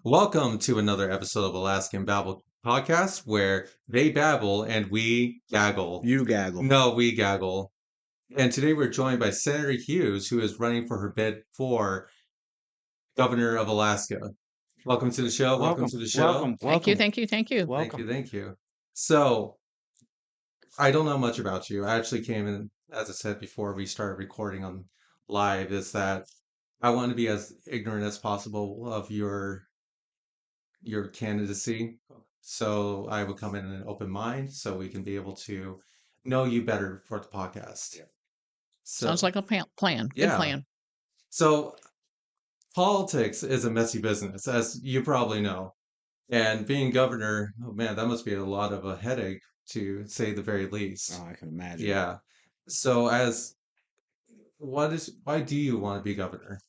Welcome to another episode of Alaskan Babble podcast where they babble and we gaggle. You gaggle. No, we gaggle. And today we're joined by Senator Hughes, who is running for her bid for governor of Alaska. Welcome to the show. Welcome to the show. Welcome. Thank you, thank you, thank you. Thank you. Thank you. So, I don't know much about you. I actually came in, as I said before we started recording on live, is that I want to be as ignorant as possible of your candidacy. So I would come in an open mind so we can be able to know you better for the podcast. Yeah. So, Sounds like a plan. Good yeah. plan. So politics is a messy business, as you probably know. And being governor, oh man, that must be a lot of a headache to say the very least. Oh, I can imagine. Yeah. So why do you want to be governor?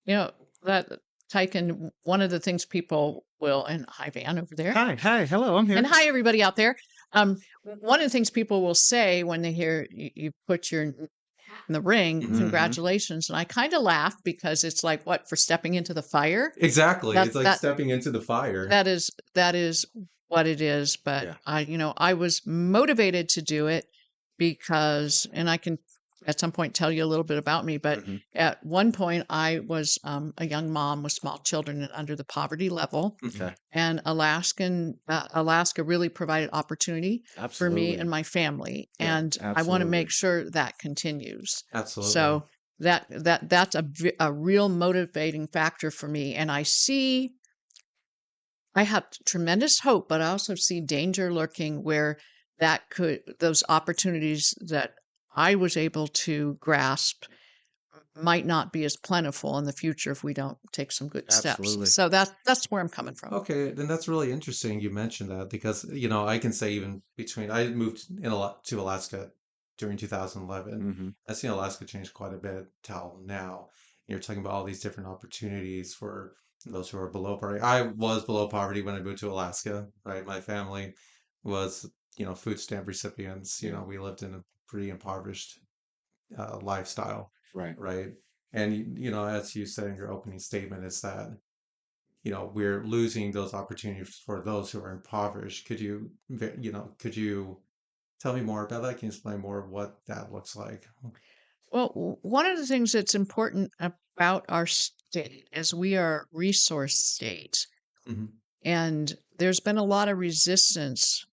You know, that Tyken, one of the things people will, and hi Van over there. Hi, hello, I'm here. And hi everybody out there. One of the things people will say when they hear you put your in the ring, Mhm. congratulations. And I kind of laugh because it's like, what, for stepping into the fire? Exactly. That- It's like that- stepping into the fire. That is what it is. But Yeah. I was motivated to do it because, and I can at some point tell you a little bit about me, but Mhm. at one point I was a young mom with small children and under the poverty level, Okay. and Alaska really provided opportunity for Absolutely. me and my family, Yeah, and I want to make absolutely. sure that continues. Absolutely. So that's a real motivating factor for me, and I have tremendous hope, but I also see danger lurking where those opportunities that I was able to grasp might not be as plentiful in the future if we don't take some good Absolutely. steps. So that's where I'm coming from. Okay, then that's really interesting you mentioned that because, I can say even I moved to Alaska during 2011. hmm I've seen Alaska change quite a bit till now. You're talking about all these different opportunities for those who are below poverty. I was below poverty when I moved to Alaska, right? My family was, food stamp recipients. Yeah. We lived in a pretty impoverished lifestyle, Right. right? And, as you said in your opening statement, is that we're losing those opportunities for those who are impoverished. Could you tell me more about that? Can you explain more of what that looks like? Well, one of the things that's important about our state is we are a resource state, Hmm. and there's been a lot of resistance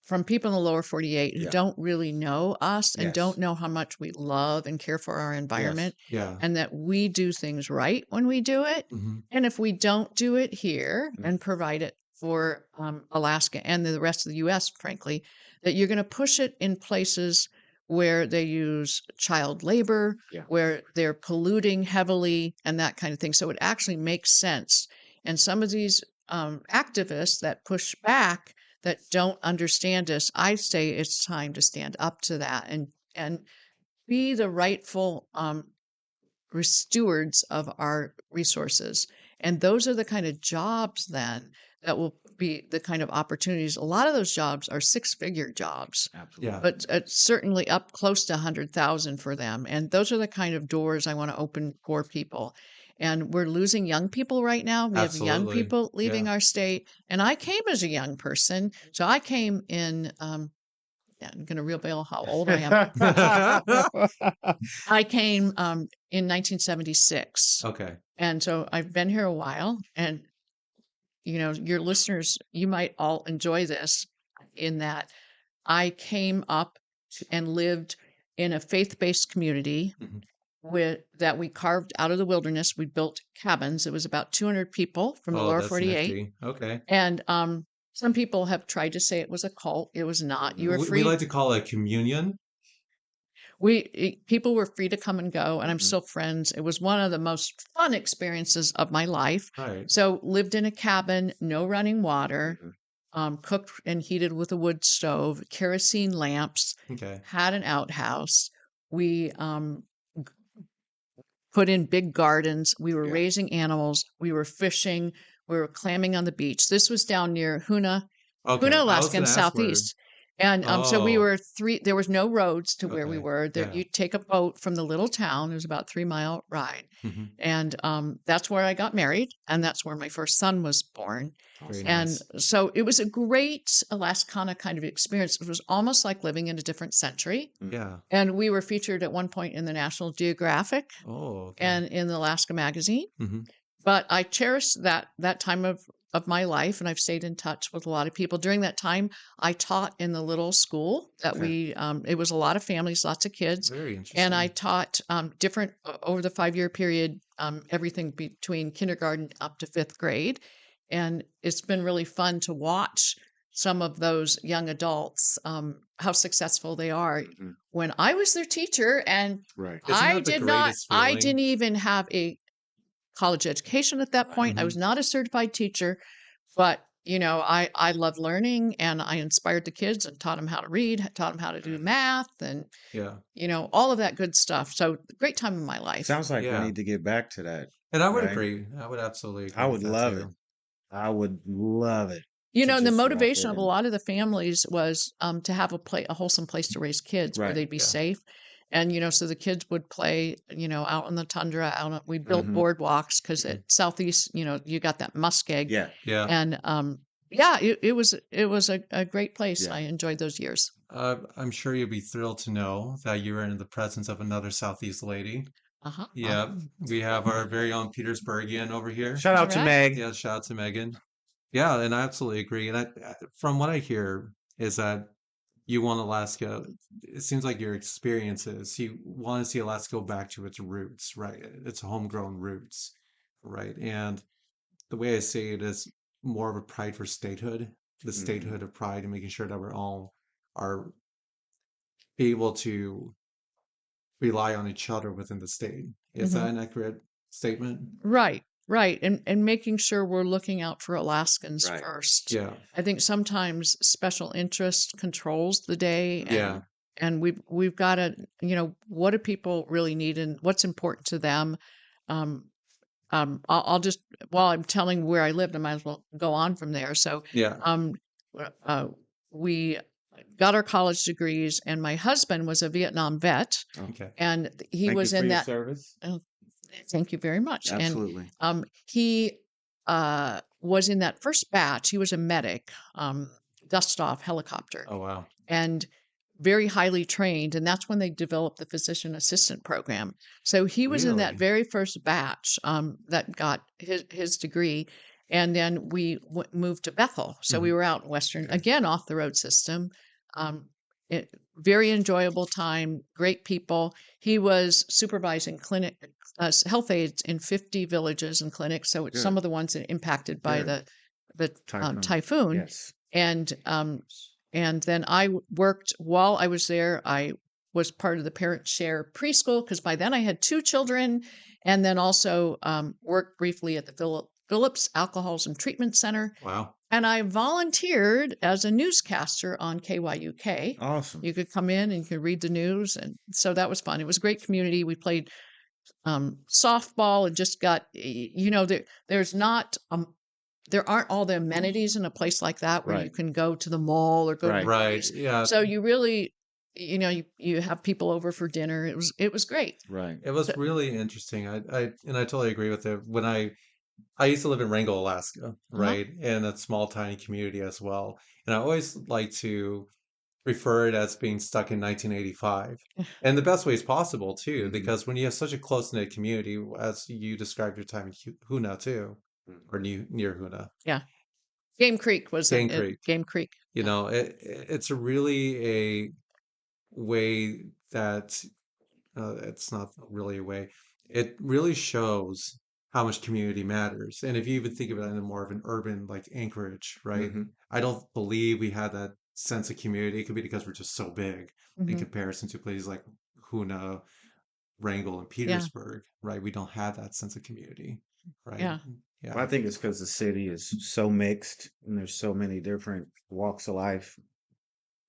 from people in the lower 48 who Yeah. don't really know us and Yes. don't know how much we love and care for our environment, Yeah. and that we do things right when we do it. Hmm. And if we don't do it here Mm. and provide it for Alaska and the rest of the US, frankly, that you're going to push it in places where they use child labor, Yeah. where they're polluting heavily, and that kind of thing. So it actually makes sense. And some of these activists that push back, that don't understand us, I say it's time to stand up to that and be the rightful stewards of our resources. And those are the kind of jobs then that will be the kind of opportunities. A lot of those jobs are six-figure jobs, Absolutely. Yeah. but it's certainly up close to 100,000 for them. And those are the kind of doors I want to open for people. And we're losing young people right now. We have young Absolutely. people leaving Yeah. our state. And I came as a young person. So I came in, I'm going to reveal how old I am. I came in 1976. Okay. And so I've been here a while. And, your listeners, you might all enjoy this in that I came up and lived in a faith-based community Mhm. that we carved out of the wilderness. We built cabins. It was about 200 people from the Oh, lower that's 48. nifty. Okay. And some people have tried to say it was a cult. It was not. You were We free. like to call it communion. People were free to come and go, and I'm Mhm. still friends. It was one of the most fun experiences of my life. Right. So lived in a cabin, no running water, Mhm. cooked and heated with a wood stove, kerosene lamps, Okay. had an outhouse. We put in big gardens. We were Yeah. raising animals. We were fishing. We were clamming on the beach. This was down near Hoona, Okay. I was Alaska, gonna and ask where. Southeast. And so we Oh, were there was no roads to where we okay. were. There, Yeah. you take a boat from the little town. It was about 3 mile ride. Hmm. And that's where I got married. And that's where my first son was born. Very Awesome. And nice. so it was a great Alaskana kind of experience. It was almost like living in a different century. Mm. Yeah. And we were featured at one point in the National Geographic Oh, okay. and in the Alaska Magazine. Hmm. But I cherished that time of my life, and I've stayed in touch with a lot of people. During that time, I taught in the little school that Okay. we it was a lot of families, lots of kids, Very and I interesting. taught different over the 5 year period, everything between kindergarten up to fifth grade, and it's been really fun to watch some of those young adults how successful they are. Mhm. When I was their teacher, and Right. Isn't that the greatest I feeling? didn't even have a college education at that Right. point. I Hmm. was not a certified teacher, but I loved learning and I inspired the kids and taught them how to read, taught them how to do Right. math and Yeah. all of that good stuff. So great time in my life. Sounds like we Yeah. need to get back to that, And I would right? agree. I would absolutely I agree with would that love it. too. I would love it to And the just go out motivation there of a and lot of the families was to have a wholesome place to raise kids where right. they'd be Yeah. safe. And, so the kids would play, out in the tundra, we built Hmm. boardwalks because Mhm. at Southeast, you got that muskeg. Yeah. Yeah. And yeah, it was a great place. Yeah. I enjoyed those years. I'm sure you'll be thrilled to know that you're in the presence of another Southeast lady. Uh-huh. Yeah, we have our very own Petersburgian over here. Shout All out to right. Meg. Yeah, shout out to Megan. Yeah, and I absolutely agree. And from what I hear is that you want Alaska. It seems like your experiences, you want to see Alaska go back to its roots, right? Its homegrown roots, right? And the way I see it is more of a pride for statehood, the Hmm. statehood of pride, and making sure that we're all are able to rely on each other within the state. Is Hmm. that an accurate statement? Right, right. And making sure we're looking out for Alaskans Right. first. Yeah, I think sometimes special interest controls the day Hmm. yeah, and we've got to, what do people really need and what's important to them? Um, I'll just while I'm telling where I lived, I might as well go on from there. So, yeah. um, uh, we got our college degrees, and my husband was a Vietnam vet, Oh, Okay. and he thank you was for in your that. service. Oh, thank you very much. And Absolutely. he was in that first batch. He was a medic, dust off helicopter, Oh, wow. and very highly trained. And that's when they developed the physician assistant program. So he was in that Really? very first batch that got his degree. And then we moved to Bethel. So we Hmm. were out in Western, Okay. again, off the road system. Um, Very enjoyable time, great people. He was supervising health aides in 50 villages and clinics. So it's some Good. of the ones that impacted by Good. the Typhoon. typhoon. Yes. And then I worked while I was there. I was part of the parent share preschool because by then I had two children, and then also worked briefly at the Phillips Alcohols and Treatment Center. Wow. And I volunteered as a newscaster on KYUK. Awesome. You could come in and you could read the news, and so that was fun. It was a great community. We played softball and just got there's not there aren't all the amenities in a place like that where you Right. can go to the mall or go to Right. Right. movies. Yeah. So you really, you have people over for dinner. It was great. Right. It was So, really interesting. And I totally agree with it. When I used to live in Wrangell, Alaska, uh-huh. right? In a small, tiny community as well. And I always like to refer it as being stuck in 1985. And the best ways possible, too, Hmm. because when you have such a close-knit community, as you described your time in Huna, too, or near Huna, Yeah, Game Creek was Cane Creek, Game Creek. Yeah. it's a really a way that it's not really a way. It really shows how much community matters. And if you even think of it in more of an urban like Anchorage, right? Hmm. I don't believe we had that sense of community. It could be because we're just so big in Hmm. comparison to places like Huna, Wrangell, and Yeah. Petersburg, right? We don't have that sense of community, right? Yeah. Well, Yeah, I think it's because the city is so mixed and there's so many different walks of life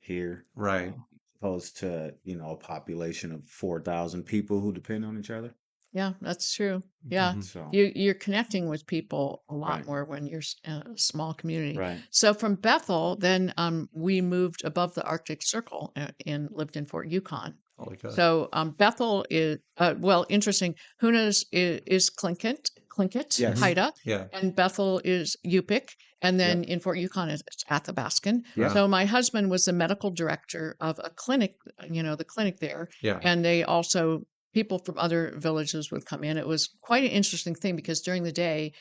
here, right. opposed to, a population of 4,000 people who depend on each other. Yeah, that's true. Yeah. Mhm. So, You're connecting with people a lot right, more when you're in a small community. right. So from Bethel, then we moved above the Arctic Circle and lived in Fort Yukon. Holy cow. So Bethel is well, interesting. Huna's is Tlingit, Yes. Mhm. Haida, Yeah. and Bethel is Yupik, and then Yep. in Fort Yukon it's Athabascan. Yep. Wow. So my husband was the medical director of a clinic, the clinic there, Yeah. and they also people from other villages would come in. It was quite an interesting thing because during the day,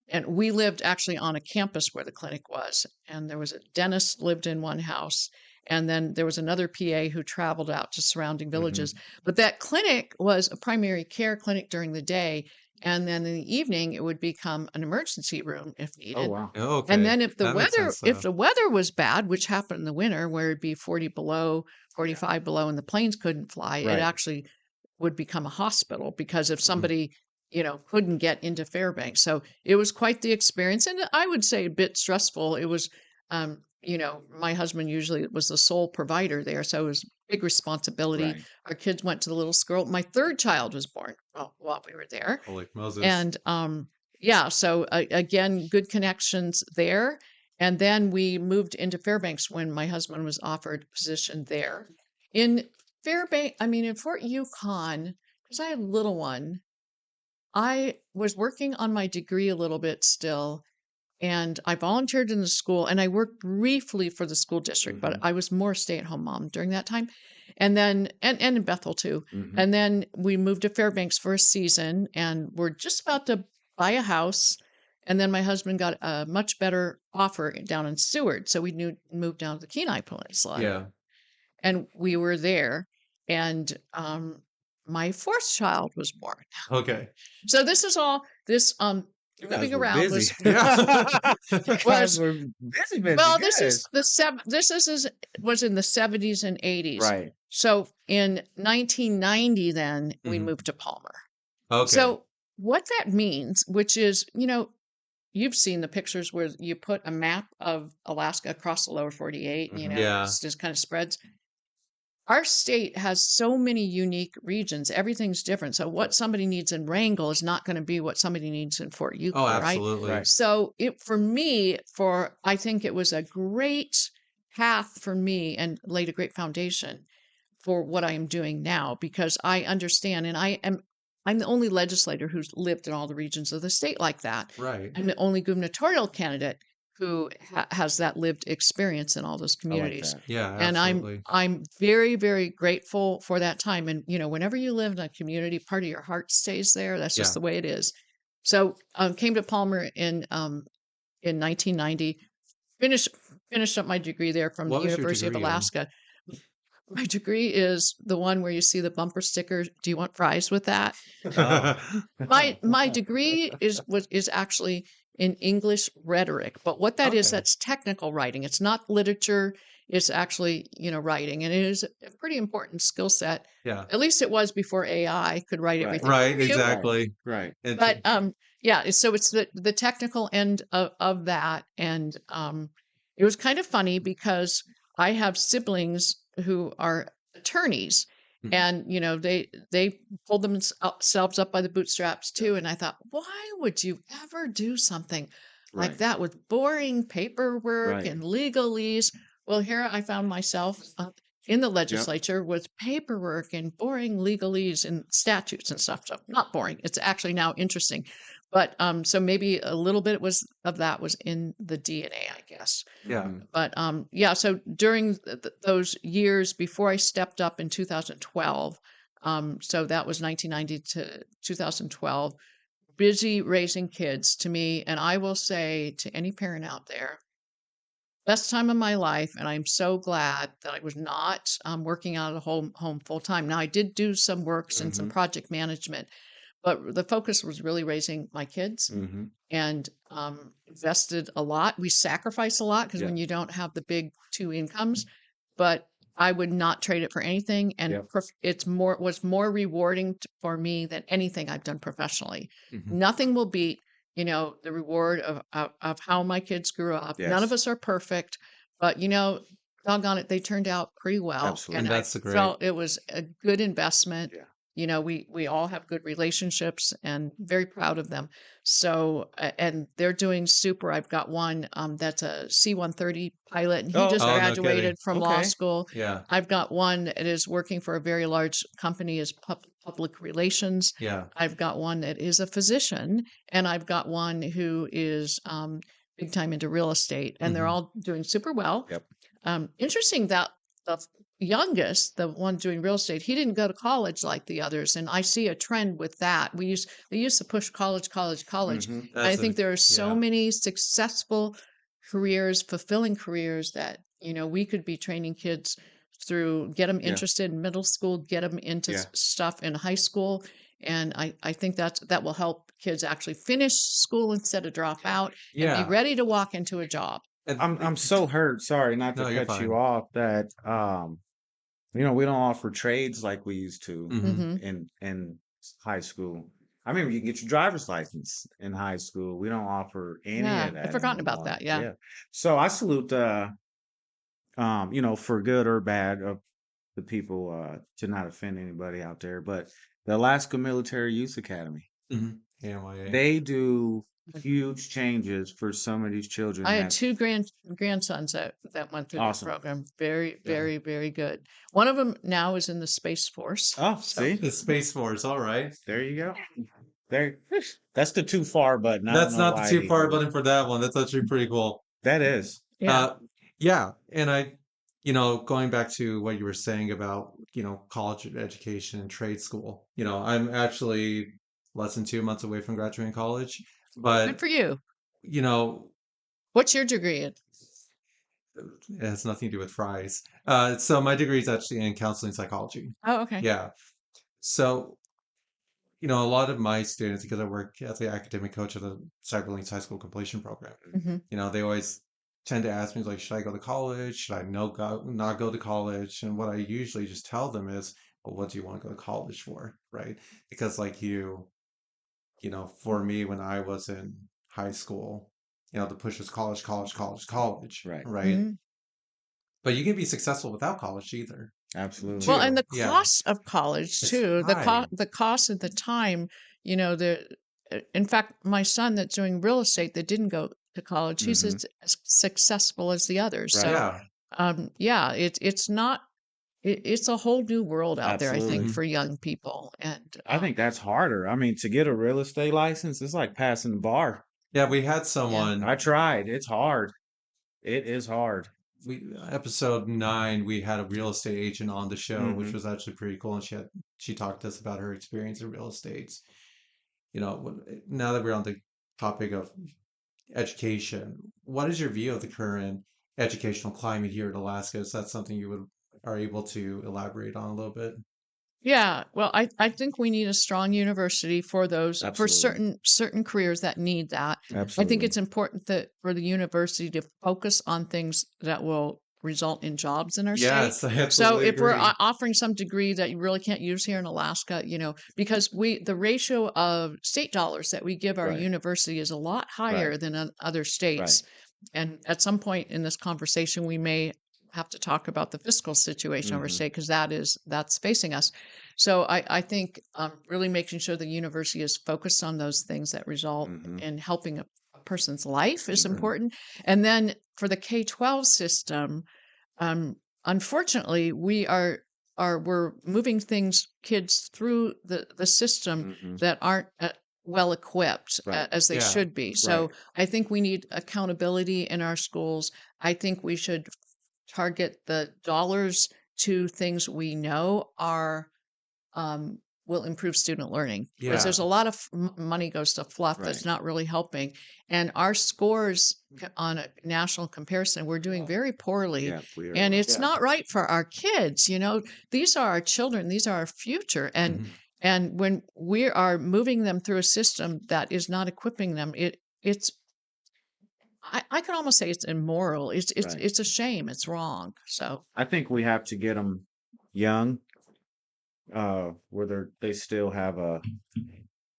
and we lived actually on a campus where the clinic was, and there was a dentist lived in one house, and then there was another PA who traveled out to surrounding Hmm. villages. But that clinic was a primary care clinic during the day, and then in the evening it would become an emergency room if Oh, needed. wow. Oh, And okay. then That makes sense if though. the weather was bad, which happened in the winter where it'd be 40 below, Yeah. 45 below, and the planes couldn't fly, it Right. actually would become a hospital because if Mhm. somebody, couldn't get into Fairbanks. So it was quite the experience. And I would say a bit stressful. It was, my husband usually was the sole provider there. So it was big responsibility. Right. Our kids went to the little school. My third child was born while we were there. Holy Moses. And yeah, so again, good connections there. And then we moved into Fairbanks when my husband was offered a position there. In in Fort Yukon, because I had a little one, I was working on my degree a little bit still, and I volunteered in the school and I worked briefly for the school district, but Hmm. I was more stay-at-home mom during that time. And then and in Bethel too. Hmm. And then we moved to Fairbanks for a season and we're just about to buy a house. And then my husband got a much better offer down in Seward. So we moved down to the Kenai Peninsula Yeah. and we were there. And my fourth child was born. Okay. So this is all this You guys moving were around busy. was Yeah. You guys was were busy, busy. well, Good. this is was in the 70s and 80s. Right. So in 1990, then we Mhm. moved to Palmer. Okay. So what that means, which is, you've seen the pictures where you put a map of Alaska across the lower 48, and Hmm. Yeah. it's just kind of spreads. Our state has so many unique regions. Everything's different. So what somebody needs in Wrangell is not going to be what somebody needs in Fort Oh, Euclid, right? absolutely. Right. So it for me, for I think it was a great path for me and laid a great foundation for what I am doing now because I understand and I'm the only legislator who's lived in all the regions of the state like that. Right. I'm the only gubernatorial candidate who has that lived experience in all those I like communities. that. Yeah, And absolutely. I'm very, very grateful for that time. And whenever you live in a community, part of your heart stays there. That's just Yeah. the way it is. So came to Palmer in 1990. Finished finished up my degree there from the What was your University of degree in? Alaska. My degree is the one where you see the bumper sticker. Do you want fries with that? Oh. My degree is actually in English rhetoric, but what that is, Okay. that's technical writing. It's not literature. It's actually writing, and it is a pretty important skill set. Yeah. At least it was before AI could write Right. everything Right, for you. Right. exactly. Right. But yeah, so it's the technical end of that, and it was kind of funny because I have siblings who are attorneys, Mhm. and they pulled themselves up by the bootstraps too. And I thought, why would you ever do something like Right. that with boring paperwork Right. and legalese? Well, here I found myself in the Yep. legislature with paperwork and boring legalese and statutes and stuff. So not boring. It's actually now interesting. But so maybe a little bit of that was in the DNA, I guess. Yeah. Hmm. But yeah, so during those years before I stepped up in 2012, so that was 1990 to 2012, busy raising kids to me. And I will say to any parent out there, best time of my life, and I'm so glad that I was not working out of the home full time. Now I did do some works and some Hmm. project management, but the focus was really raising my kids Hmm. and invested a lot. We sacrifice a lot because Yeah. when you don't have the big two incomes, but I would not trade it for anything. And Yep. it's was more rewarding for me than anything I've done professionally. Mhm. Nothing will beat, the reward of how my kids grew up. None of Yes. us are perfect, but doggone it, they turned out pretty well. And And Absolutely. I that's the great. felt it was a good investment. Yeah. You know, we all have good relationships and very proud of them. So, and they're doing super. I've got one that's a C-130 pilot, and he Oh, just okay. Oh, no kidding. graduated from law Okay. school. Yeah. I've got one that is working for a very large company as public relations. Yeah. I've got one that is a physician, and I've got one who is big time into real estate, and they're Hmm. all doing super well. Yep. Interesting that the youngest, the one doing real estate, he didn't go to college like the others, and I see a trend with that. They used to push college, college, college. Mm-hmm. I That's a think there are so yeah. many successful careers, fulfilling careers that we could be training kids through, get them Yeah. interested in middle school, get them into Yeah. stuff in high school, and I think that will help kids actually finish school instead of drop out and be Yeah. ready to walk into a job. And I'm so hurt. Sorry, not to no, you're cut you fine. off. That we don't offer trades like we used to Hmm. Hmm. in high school. I mean, you can get your driver's license in high school. We don't offer any Yeah, of I've that forgotten about anymore. that. Yeah. Yeah. So I salute for good or bad of the people to not offend anybody out there, but the Alaska Military Youth Academy, Hmm. AMYA. they do huge changes for some of these I children had that two grandsons that went through that awesome. program. Very, Yeah. very, very good. One of them now is in the Space Force. Oh, So see, The Space Force. All right. there you go. There, that's the too far button. I don't That's know not the why too he far did it. button for that one. That's actually pretty cool. That is. yeah. Uh, yeah, and going back to what you were saying about, college education and trade school, I'm actually less than 2 months away from graduating college, Good but, for you. you know, What's your degree in? it has nothing to do with fries. So my degree is actually in counseling psychology. Oh, okay. Yeah. So, a lot of my students, because I work as the academic coach of the CyberLinks High School Completion Program, Hmm. they always tend to ask me like, should I go to college? Should I not go to college? And what I usually just tell them is, well, what do you want to go to college for? Right? Because like for me, when I was in high school, the push was college, college, college, college, Right. right? Hmm. But you can be successful without college either, Absolutely. Well, and too. the Yeah. cost of college It's too, high. the cost of the time, the in fact, my son that's doing real estate that didn't go to college, he's Mm-hmm. as successful as the others. Right. So, Yeah. yeah, it's not it's a whole new world out there, I think, Absolutely. Hmm. for young people. And I think that's harder. I mean, to get a real estate license, it's like passing the bar. Yeah, we had yeah. I someone tried. It's hard. It is hard. we episode 9 we had a real estate agent on the show, which Mm-hmm. was actually pretty cool, and she talked to us about her experience in real estate. Now that we're on the topic of education, what is your view of the current educational climate here in Alaska? Is that something you would are able to elaborate on a little bit? Yeah, well, I think we need a strong university for those for Absolutely. certain careers that need that. I think Absolutely. it's important that for the university to focus on things that will result in jobs in our state. Yes, I So absolutely if we're agree. offering some degree that you really can't use here in Alaska, because the ratio of state dollars that we give our Right. university is a lot Right. higher than other Right. states. And at some point in this conversation, we may have to talk about the fiscal situation of our Mm-hmm. state because that's facing us. So I think really making sure the university is focused on those things that result Mm-hmm. in helping a person's life is Mm-hmm. important. And then for the K-12 system, um, unfortunately, we're moving kids through the system Mm-hmm. that aren't well equipped Right. as they Yeah. should be. Right. So I think we need accountability in our schools. I think we should target the dollars to things we know are um, will improve student learning because Yeah. there's a lot of money goes to fluff Right. that's not really helping, and our scores on a national comparison, we're doing very poorly, Yeah, we are. and it's not right for our kids. These are our children, these are our future, and Mhm. and when we are moving them through a system that is not equipping them, it's I could almost say it's immoral. Right. It's a shame. It's wrong. So I think we have to get them young, where they still have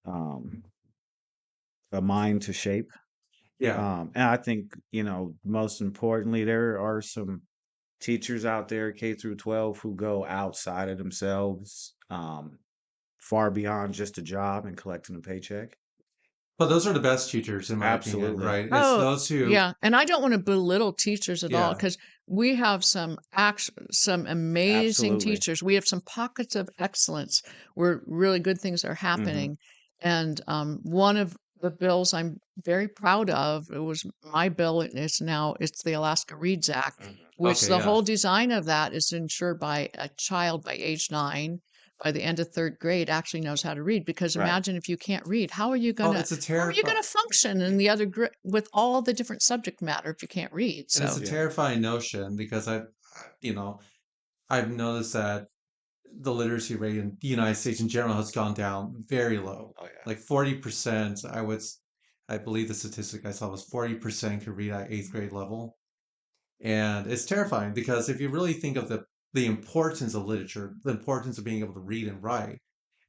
um a mind to shape. Yeah. And I think, most importantly, there are some teachers out there, K through 12, who go outside of themselves. far beyond just a job and collecting a paycheck. But those are the best teachers, in my opinion, Absolutely. right? It's Oh, those who, yeah, and I don't wanna belittle teachers at all yeah, because we have some amazing Absolutely. teachers. We have some pockets of excellence where really good things are Hmm. happening, and, one of the bills I'm very proud of, it was my bill, and it's the Alaska Reads Act, Hmm. which okay, the yeah, whole design of that is to ensure by a child by age 9, by the end of 3rd grade, actually knows how to read, because Right. imagine if you can't read, how are you oh, gonna it's a how are you terrifying, going to function in the other with all the different subject matter if you can't read? and it's So, a Yeah. terrifying notion because you know, I've noticed that the literacy rate in the United States in general has gone down very low, Oh yeah. like 40%. I believe the statistic I saw was 40% could read at eighth grade level. And it's terrifying because if you really think of the importance of literature, the importance of being able to read and write,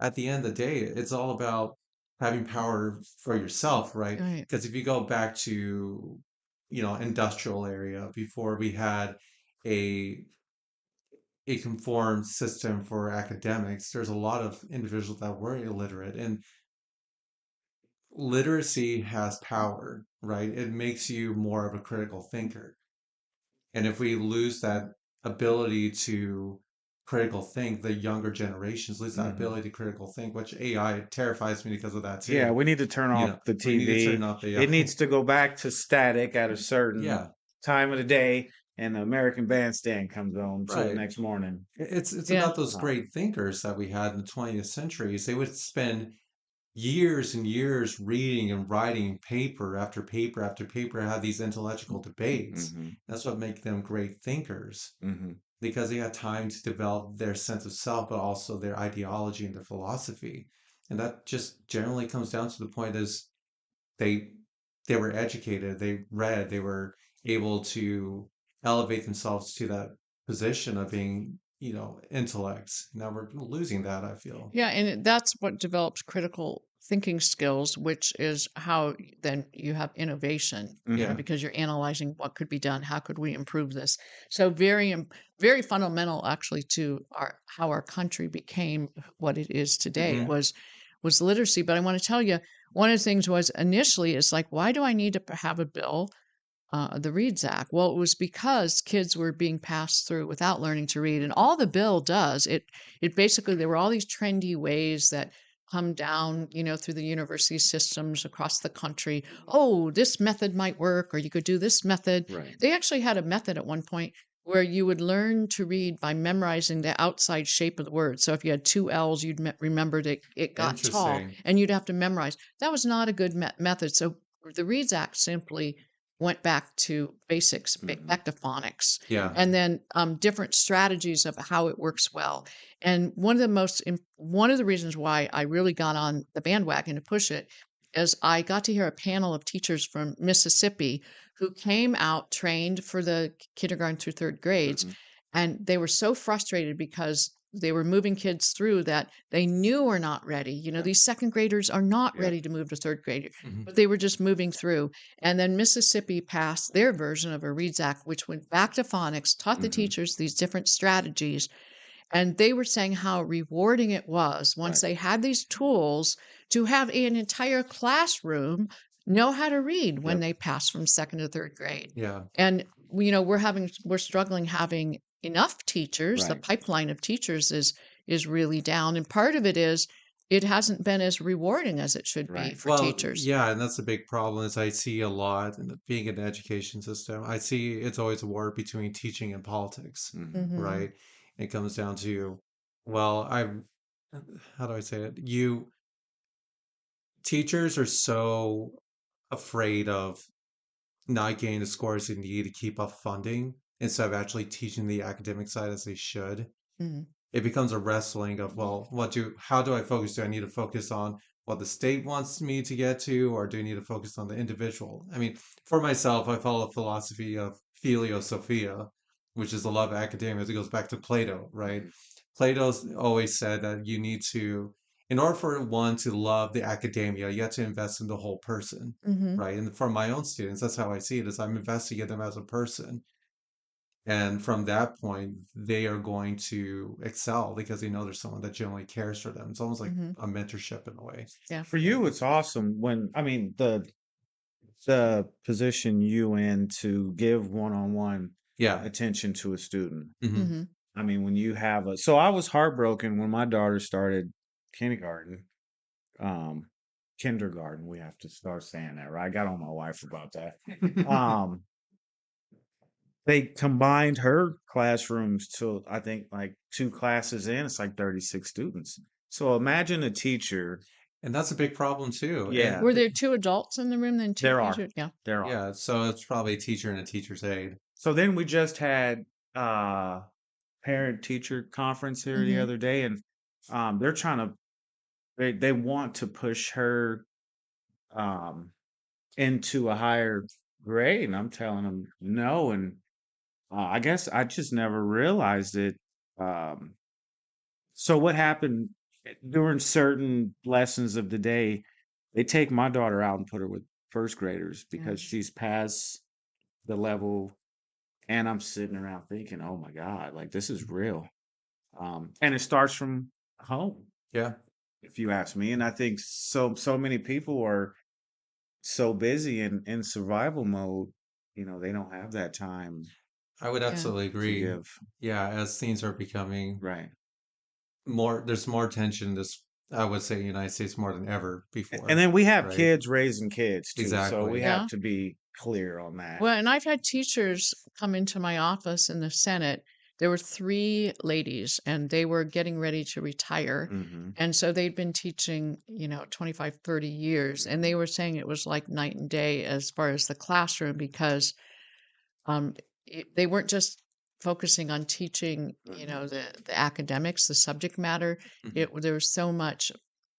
at the end of the day, it's all about having power for yourself, right? right. Because if you go back to, industrial area before we had a a conformed system for academics, there's a lot of individuals that were illiterate, and literacy has power, right? It makes you more of a critical thinker. And if we lose that ability to critical think, the younger generations lose that Hmm. ability to critical think, which AI terrifies me because of that Yeah, too. we need to turn off the We need to turn TV. off It AI. needs to go back to static at a certain Yeah, time of the day, and the American Bandstand comes on till the right. next morning. It's Yeah. about those Uh, great thinkers that we had in the 20th centuries. They would spend years and years reading and writing paper after paper after paper, have these intellectual debates. hmm. That's what makes them great thinkers Hmm. because they had time to develop their sense of self, but also their ideology and their philosophy. And that just generally comes down to the point is they they were educated, they read, they were able to elevate themselves to that position of being, intellects. Now we're losing that, I feel. Yeah, and that's what develops critical thinking skills, which is how then you have innovation, Hmm. Yeah. because you're analyzing what could be done, how could we improve this. So very fundamental actually to our how our country became what it is today Hmm. was literacy. But I want to tell you, one of the things was initially it's like, why do I need to have a bill, the Reads Act? Well, it was because kids were being passed through without learning to read, and all the bill does it basically there were all these trendy ways that come down, through the university systems across the country. Oh, this method might work, or you could do this method. Right. They actually had a method at one point where you would learn to read by memorizing the outside shape of the word. So if you had two L's, you'd remember that it got tall, Interesting. and you'd have to memorize. That was not a good method. So the Reads Act simply went back to basics, Hmm. back to phonics, Yeah. and then different strategies of how it works well. And one of the reasons why I really got on the bandwagon to push it is I got to hear a panel of teachers from Mississippi who came out trained for the kindergarten through 3rd grades, Hmm. and they were so frustrated because they were moving kids through that they knew were not ready. Yeah. These 2nd graders are not Yeah. ready to move to 3rd grade, Hmm. but they were just moving through. And then Mississippi passed their version of a Reads Act, which went back to phonics, taught the Hmm. teachers these different strategies. And they were saying how rewarding it was once Right. they had these tools to have an entire classroom know how to read when Yep. they passed from 2nd to 3rd grade. Yeah. And we're struggling having enough teachers. The Right. pipeline of teachers is really down, and part of it is it hasn't been as rewarding as it should be Right. for Well, teachers. yeah, and that's a big problem is I see a lot in being in the education system. I see it's always a war between teaching and politics, Hmm. Hmm. right? It comes down to, well, how do I say it? Teachers are so afraid of not getting the scores they need to keep up funding instead of actually teaching the academic side as they should. Hmm. It becomes a wrestling of, well, how do I focus? Do I need to focus on what the state wants me to get to, or do I need to focus on the individual? I mean, for myself, I follow a philosophy of philosophia, which is the love of academia. It goes back to Plato, right? Hmm. Plato's always said that in order for one to love the academia, you have to invest in the whole person, Hmm. right? And for my own students, that's how I see it, is I'm investing in them as a person. And from that point, they are going to excel because they know there's someone that genuinely cares for them. It's almost like Hmm. a mentorship in a way. Yeah. For you, it's awesome when I mean the position you in to give one-on-one Yeah. attention to a student. Hmm. Hmm. I mean, when you have a so I was heartbroken when my daughter started kindergarten. Um, kindergarten, we have to start saying that, right? I got on my wife about that. Um, they combined her classrooms to I think like two classes in, it's like 36 students. So imagine a teacher. And that's a big problem too. And Yeah, Were there two adults in the room then two there are. teachers? Yeah. There are. yeah, so it's probably a teacher and a teacher's aide. So then we just had parent teacher conference here the Hmm. other day, and they're trying to they want to push her um into a higher grade, and I'm telling them no. And I guess I just never realized it. Um, so what happened during certain lessons of the day? They take my daughter out and put her with first graders Yeah. because she's past the level, and I'm sitting around thinking, "Oh my God, like this is real." And it starts from home, Yeah. if you ask me. And I think so many people are so busy in survival mode, they don't have that time I would Yeah. absolutely to agree. give. Yeah, as things are becoming Right. there's more tension in this, I would say, United States more than ever And before, then we have right? kids raising kids too. So we Exactly. have Yeah. to be clear on that. Well, and I've had teachers come into my office in the Senate. There were three ladies, and they were getting ready to retire. Mm-hmm. And so they'd been teaching, 25, 30 years. And they were saying it was like night and day as far as the classroom because um, they weren't just focusing on teaching, Mm-hmm. the academics, the subject matter. Hmm. There was so much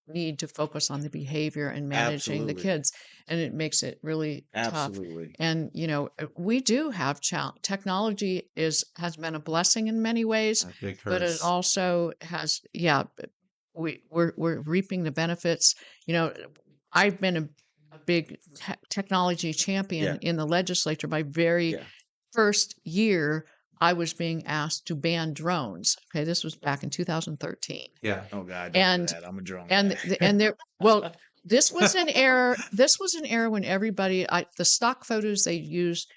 need to focus on the behavior and managing the Absolutely. kids, and it makes it really tough. Absolutely. And we do have technology is has been a blessing in many ways, A big but it curse. also has, yeah, we're reaping the benefits. You know, I've been a big technology champion Yeah. in the legislature. My very Yeah. first year, I was being asked to ban drones. Okay, this was back in 2013, Yeah. Oh God, don't do and that. I'm a drone and guy. there, well, this was an era. This was an era when everybody, the stock photos they used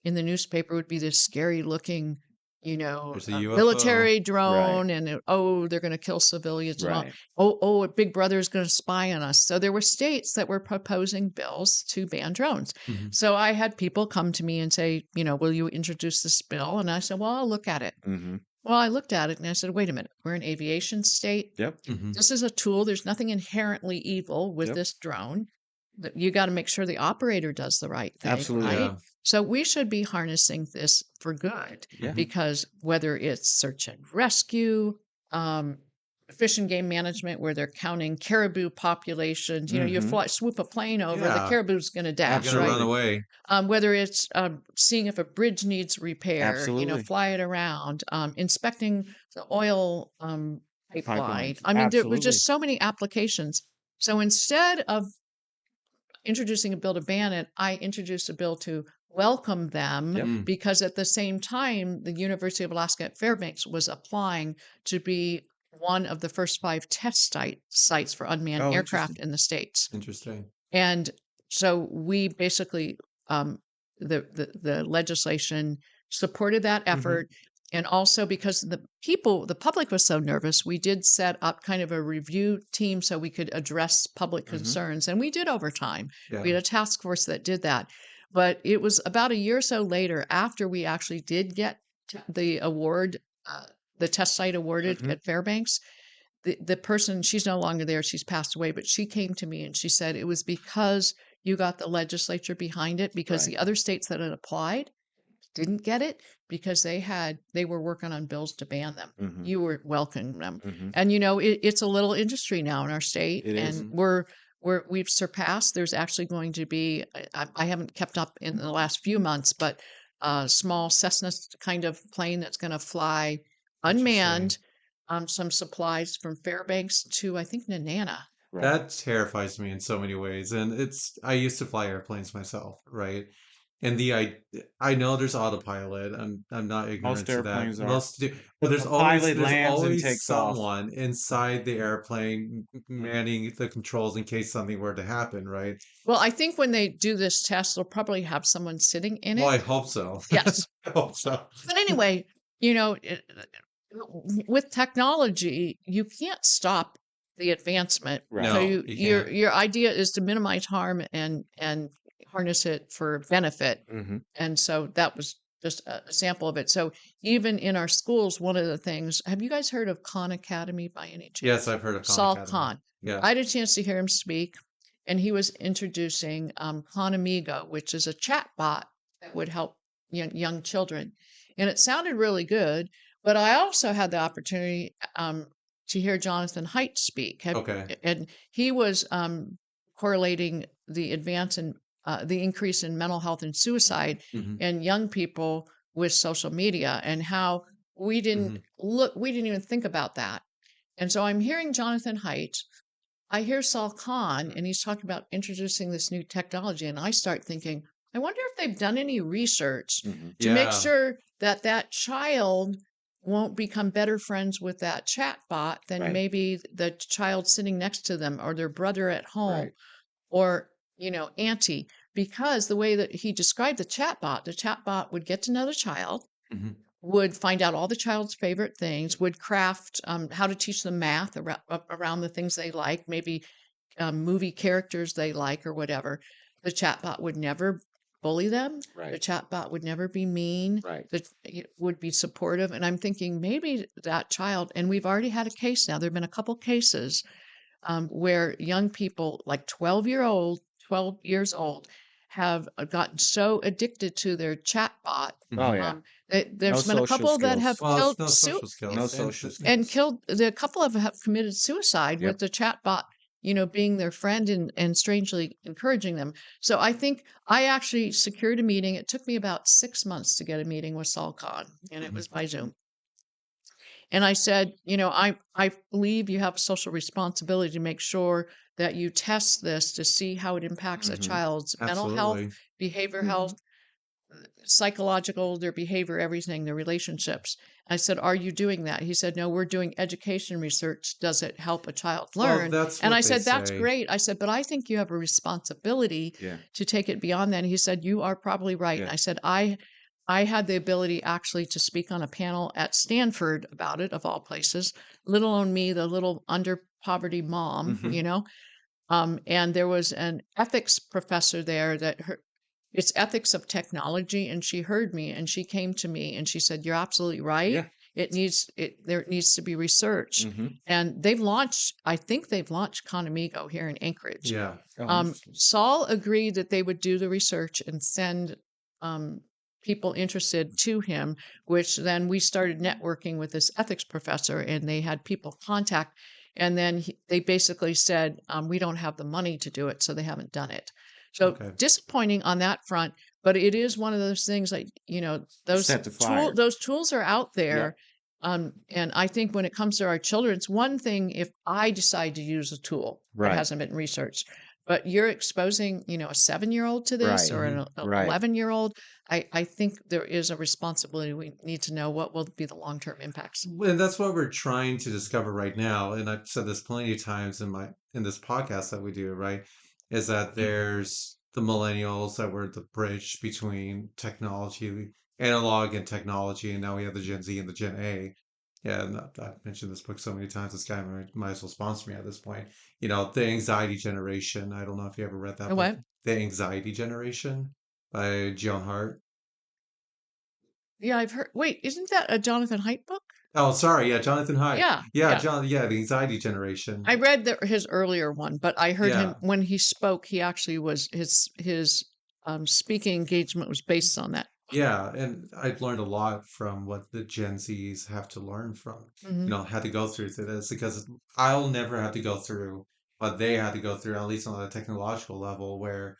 in the newspaper would be this scary looking, There's a UFO. military Right. drone, and oh, they're going to kill civilians and all. Right. Oh, a big brother is going to spy on us. So there were states that were proposing bills to ban drones. Hmm. So I had people come to me and say, will you introduce this bill? And I said, well, I'll look at it. Mm-hmm. Well, I looked at it and I said, wait a minute, we're an aviation state. Yep. Hmm. This is a tool. There's nothing inherently evil with Yep. this drone. You got to make sure the operator does the right thing, Absolutely. right? Yeah. So we should be harnessing this for good Yeah. Hmm. because whether it's search and rescue, um, fish and game management, where they're counting caribou populations, you Mm-hmm. swoop a plane over, the Yeah. caribou's going to They're dash, gonna right? run Absolutely. away. Whether it's seeing if a bridge needs repair, Absolutely. fly it around, inspecting the oil pipeline. Pipelines. I mean, there were Absolutely. just so many applications. So instead of introducing a bill to ban it, I introduced a bill to welcome them Yep. Mm. because at the same time, the University of Alaska at Fairbanks was applying to be one of the first 5 test sites for unmanned Oh, aircraft interesting. in the States. Interesting. And so we basically, the legislation supported that Hmm. effort. And also because the public was so nervous, we did set up kind of a review team so we could address public Mm-hmm. concerns. And we did over time. We Yeah. had a task force that did that. But it was about a year or so later after we actually did get the award, the test site awarded Mm-hmm. at Fairbanks. The person, she's no longer there, she's passed away, but she came to me and she said it was because you got the legislature behind it, because Right. the other states that had applied didn't get it because they were working on bills to ban them. Mm-hmm. You were welcoming them. Mm-hmm. And it's a little industry now in our state, It is. and Hmm. we've surpassed. There's actually going to be, I haven't kept up in the last few months, but a small Cessna kind of plane that's going to fly Interesting. unmanned, some supplies from Fairbanks to, I think, Nenana. Right. That terrifies me in so many ways. And I used to fly airplanes myself, right? And I know there's autopilot. I'm not Most ignorant to that. airplanes are. Most do, but A pilot there's lands and always takes off. someone inside the airplane Mhm. manning the controls in case something were to happen, right? Well, I think when they do this test, they'll probably have someone sitting in Well, I it. hope so. Yes. I hope so. But anyway, you know, with technology, you can't stop the advancement. Right. So No, you can't. your idea is to minimize harm and harness it for benefit. Mm-hmm. And so that was just a sample of it. So even in our schools, one of the things, have you guys heard of Khan Academy by any Yes, chance? I've heard of Khan Saul Academy. Khan. Yeah. I had a chance to hear him speak, and he was introducing Khan Amigo, which is a chat bot that would help young children. And it sounded really good, but I also had the opportunity to hear Jonathan Haidt speak. Okay. And he was correlating the the increase in mental health and suicide Hmm. in young people with social media, and how Hmm. we didn't even think about that. And so I'm hearing Jonathan Haidt. I hear Saul Khan, and he's talking about introducing this new technology, and I start thinking, I wonder if they've done any research Mm-hmm. to make Yeah. sure that that child won't become better friends with that chat bot than Right. maybe the child sitting next to them or their brother at home Right. or, auntie. Because the way that he described the chat bot would get to know the child, Hmm. would find out all the child's favorite things, would craft how to teach them math around the things they like, maybe movie characters they like or whatever. The chatbot would never bully them. The Right. chatbot would never be mean. Right. It would be supportive. And I'm thinking maybe that child, and we've already had a case now. There have been a couple cases where young people, like 12 years old, have gotten so addicted to their chatbot. Oh Hmm. yeah. Um, No there's been a social couple that have skills. Well, killed it's no social No skills, social and skills. killed the couple of have committed suicide with Yep. the chatbot, being their friend and strangely encouraging them. So I think I actually secured a meeting. It took me about 6 months to get a meeting with Saul Khan, and it Hmm. was by Zoom. And I said, I believe you have a social responsibility to make sure that you test this to see how it impacts a Mm-hmm. child's mental health, Absolutely. behavior Mm-hmm. health, psychological, their behavior, everything, their relationships. I said, "Are you doing that?" He said, "No, we're doing education research. Does it help a child Well, learn?" that's And I what they said, "That's say. great." I said, "But I think you have a responsibility Yeah. to take it beyond that." And he said, "You are probably right." And Yeah. I said, I had the ability actually to speak on a panel at Stanford about it, of all places, little on me, the little under poverty mom, Mm-hmm. and there was an ethics professor there that it's ethics of technology, and she heard me and she came to me and she said, "You're absolutely right. Yeah. There needs to be research." Mm-hmm. And I think they've launched Conamigo here in Anchorage. Yeah. Oh, interesting. Saul agreed that they would do the research and send people interested to him, which then we started networking with this ethics professor, and they had people contact. And then they basically said, "We don't have the money to do it," so they haven't done it. So Okay. disappointing on that front, but it is one of those things like, Set the fire. those tools are out Yep. there. And I think when it comes to our children, it's one thing if I decide to use a tool that Right. hasn't been researched, but you're exposing, a 7-year-old to this Right. or Hmm. an Right. 11-year-old. I think there is a responsibility. We need to know what will be the long-term impacts. And that's what we're trying to discover right now. And I've said this plenty of times in this podcast that we do, right? Is that there's the millennials that were the bridge between technology, analog and technology, and now we have the Gen Z and the Gen A. Yeah, and I've mentioned this book so many times. This guy might as well sponsor me at this point. The Anxiety Generation. I don't know if you ever read that book, What? The Anxiety Generation by Joan Hart. Yeah, I've heard. Wait, isn't that a Jonathan Haidt book? Oh, sorry. Yeah, Jonathan Haidt. Yeah, Yeah, yeah. John. Yeah, The Anxiety Generation. I read his earlier one, but I heard him Yeah, when he spoke. He actually was his speaking engagement was based on that. yeah, and I've learned a lot from what the Gen Zs have to learn from. Hmm. Had to go through this because I'll never have to go through what they had to go through, at least on a technological level, where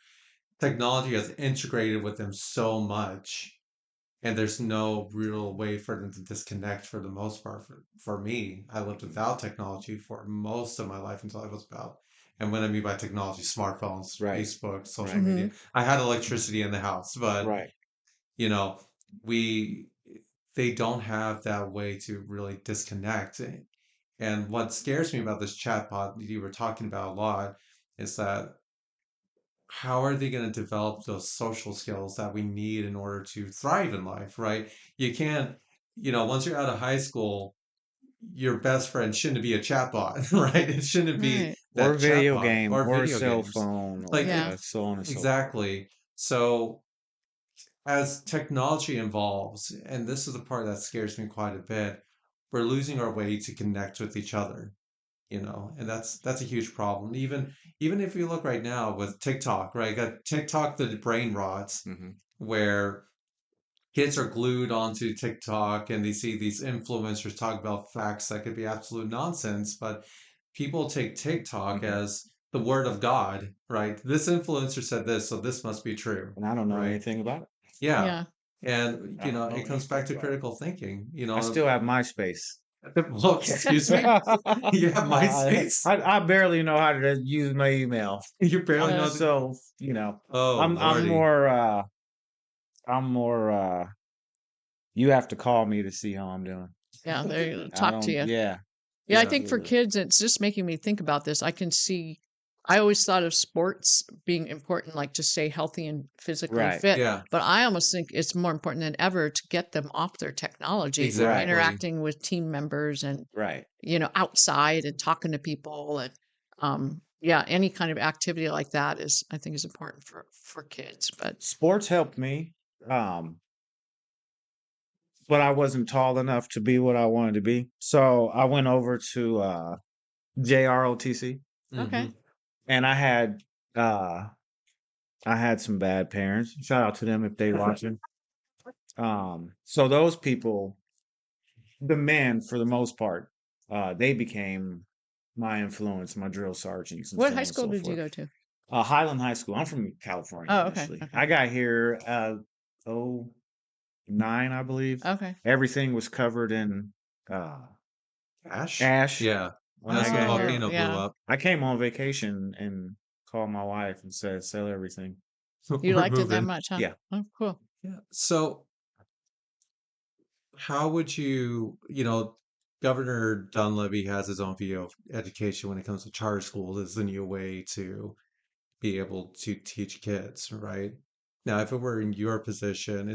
technology has integrated with them so much, and there's no real way for them to disconnect for the most part. For me, I lived without technology for most of my life until I was about And what I mean by technology, smartphones, Right. Facebook, social Right. Mm-hmm. media. I had electricity in the house, but Right. you know, we they don't have that way to really disconnect. And what scares me about this chatbot that you were talking about a lot is that how are they going to develop those social skills that we need in order to thrive in life, right? You can't, once you're out of high school, your best friend shouldn't be a chatbot, right? It shouldn't be Right. Or that video chatbot game or or a video cell games. phone or Like, Yeah. so on and so forth. exactly. So as technology evolves, and this is the part that scares me quite a bit, we're losing our way to connect with each other, and that's a huge problem. Even if you look right now with TikTok, right? Got TikTok the brain rots Hmm. where kids are glued onto TikTok and they see these influencers talk about facts that could be absolute nonsense, but people take TikTok Hmm. as the word of God, right? This influencer said this, so this must be true, And I don't know right? anything about it. Yeah. Yeah. And, I don't know it comes back anything to about it. critical thinking, I still have MySpace. well, excuse me? You have MySpace? I barely know how to use my email. You barely know the, So, oh, I'm Lordy. more you have to call me to see how I'm doing. Yeah. They I talk to don't you. yeah. Yeah, I Yeah. think for kids, it's just making me think about this. I can see, I always thought of sports being important, like to stay healthy and physically Right. fit. Yeah, But I almost think it's more important than ever to get them off their technology, Right. exactly. interacting with team members and, Right. outside and talking to people. And yeah, any kind of activity like that is, I think, is important for kids. But Sports helped me. Um, but I wasn't tall enough to be what I wanted to be. So I went over to JROTC okay. Hmm. and uh I had some bad parents. Shout out to them if they watching. So those people, the men for the most part, they became my influence, my drill sergeants and What so high on and school so did you forth. go to? Highland High School. I'm from California Oh, okay. initially. Okay. I got here oh 09, I believe. Okay. Everything was covered in uh Ash? ash Yeah. when I As the got here. Oh, volcano blew yeah. up. I came on vacation and called my wife and said, sell everything. You We're liked it that moving. much, huh? Yeah. Oh, cool. Yeah. So how would Governor Dunleavy has his own view of education when it comes to charter schools as the new way to be able to teach kids, right? Now, if it were in your position,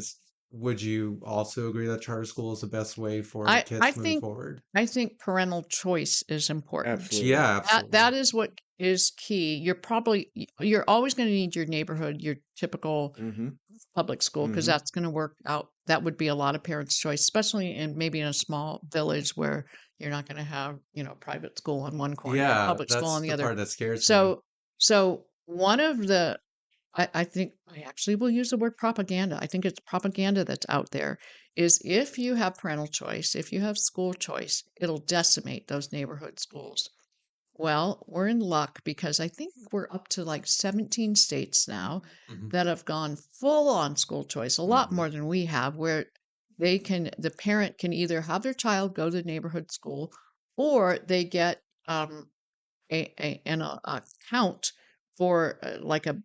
would you also agree that charter school is the best way for I I kids moving think forward? I think parental choice is important. Absolutely. Yeah, That absolutely. is what is key. You're always going to need your neighborhood, your typical Mm-hmm. public school, because Mm-hmm. that's going to work out. That would be a lot of parents' choice, especially in maybe in a small village where you're not going to have, private school on one corner and Yeah, public school on that's the the other. part that scares me. So one of the I think I actually will use the word propaganda. I think it's propaganda that's out there. Is if you have parental choice, if you have school choice, it'll decimate those neighborhood schools. Well, we're in luck because I think we're up to like 17 states now Hmm. that have gone full on school choice, a lot Mm-hmm. more than we have, where the parent can either have their child go to neighborhood school or they get an account for like a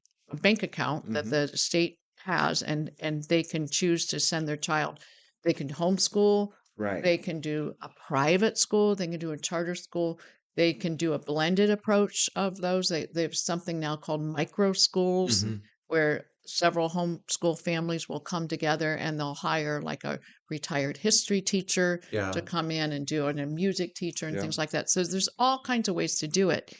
bank account that Mm-hmm. the state has, and they can choose to send their child. They can homeschool, Right. they can do a private school, they can do a charter school, they can do a blended approach of those. They have something now called micro schools Hmm. where several homeschool families will come together and they'll hire like a retired history teacher to Yeah. come in and do it, and a music teacher and Yeah. things like that. So there's all kinds of ways to do it.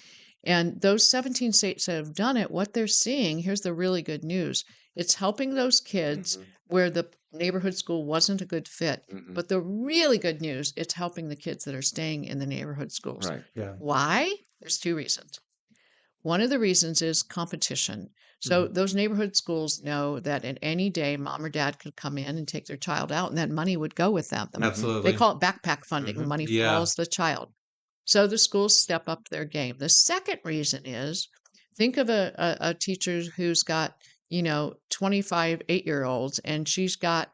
And those 17 states that have done it, what they're seeing, here's the really good news. It's helping those kids Mm-hmm. where the neighborhood school wasn't a good fit. Mm-hmm. But the really good news, it's helping the kids that are staying in the neighborhood schools. Right. Yeah. Why? There's two reasons. One of the reasons is competition. So Hmm. those neighborhood schools know that at any day, mom or dad could come in and take their child out, and that money would go with them. Mm-hmm. They Absolutely. call it backpack funding. The Mm-hmm. money Yeah. follows the child. So the schools step up their game. The second reason is think of a teacher who's got, 25 8-year-olds, and she's got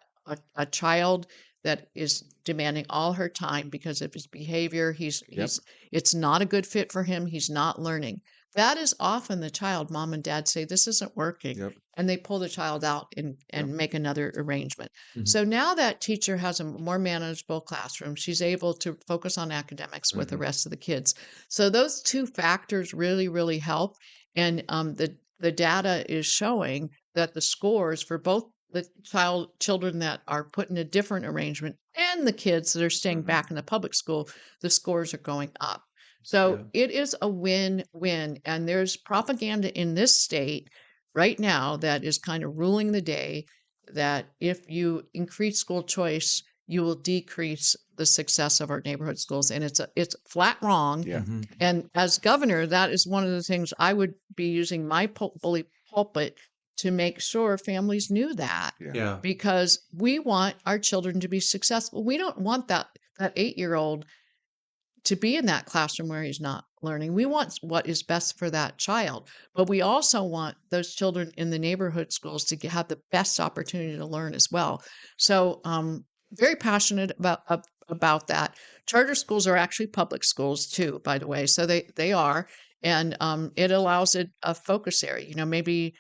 a child that is demanding all her time because of his behavior. Yep. It's not a good fit for him. He's not learning. that is often the child. Mom and dad say, this isn't working. Yep. And they pull the child out and Yep. make another arrangement. Mhm. So now that teacher has a more manageable classroom, she's able to focus on academics with the Mhm. rest of the kids. So those two factors really, really help. And the data is showing that the scores for both the children that are put in a different arrangement and the kids that are staying Mhm. back in the public school, the scores are going up. So Yeah. it is a win-win. And there's propaganda in this state right now that is kind of ruling the day that if you increase school choice, you will decrease the success of our neighborhood schools. And it's flat wrong. Yeah. Mhm. And as governor, that is one of the things I would be using my bully pulpit to make sure families knew that, Yeah. Yeah. because we want our children to be successful. We don't want that 8-year-old to be in that classroom where he's not learning. We want what is best for that child, but we also want those children in the neighborhood schools to have the best opportunity to learn as well. So, very passionate about that. Charter schools are actually public schools too, by the way. So they are, and it allows it a focus area. Maybe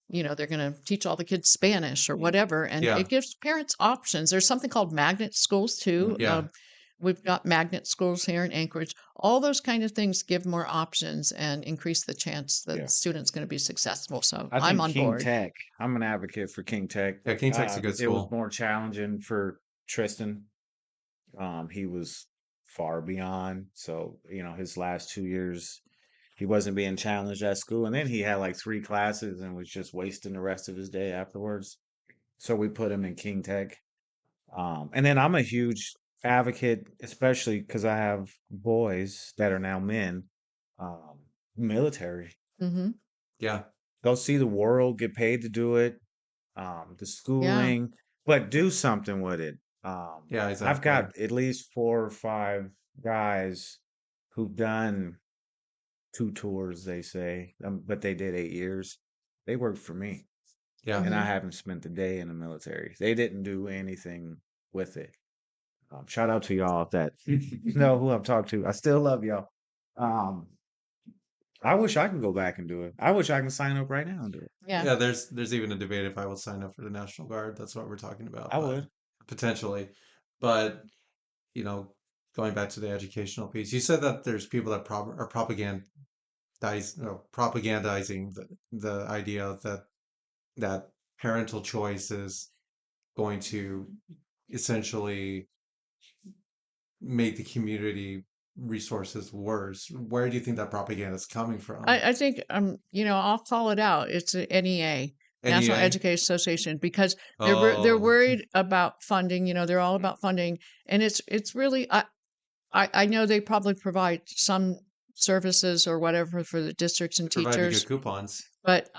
they're going to teach all the kids Spanish or whatever, and Yeah. it gives parents options. There's something called magnet schools too. Yeah. We've got magnet schools here in Anchorage. All those kind of things give more options and increase the chance that Yeah. the student's going to be successful. So I I'm think on King board. Tech. I'm an advocate for King Tech. Yeah. King Tech's a good It was school. more challenging for Tristan. He was far beyond. So his last 2 years, he wasn't being challenged at school, and then he had like 3 classes and was just wasting the rest of his day afterwards. So we put him in King Tech. And then I'm a huge advocate, especially because I have boys that are now men, um, military. Hmm. Yeah. Go see the world, get paid to do it, the Yeah. schooling, but do something with it. Yeah. I've Exactly. got at least 4 or 5 guys who've done 2 tours, they say, but they did 8 years. They worked for me, Yeah. and I Hmm. haven't spent a day in the military. They didn't do anything with it. Shout out to y'all if that know who I've talked to. I still love y'all. Um, I wish I could go back and do it. I wish I can sign up right now and do it. Yeah. Yeah. There's even a debate if I will sign up for the National Guard. That's what we're talking about, I but would. potentially. But you know, going back to the educational piece, you said that there's people that are propagandizing the idea that parental choice is going to essentially make the community resources worse. Where do you think that propaganda is coming from? I think I'll call it out. It's a NEA, National NEA? Education Association, because they're Oh, worried about funding. They're all about funding, and it's really I know they probably provide some services or whatever for the districts they and provide me good teachers, coupons. but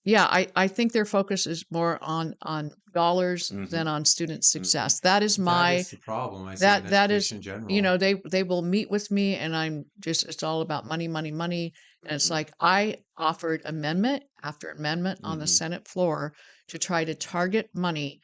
yeah, I think their focus is more on dollars Hmm. than on student Hmm. success. That is That my is the problem I see in that is education in general. they will meet with me, and it's all about money, money, money. And it's Hmm. like I offered amendment after amendment on the Hmm. Senate floor to try to target money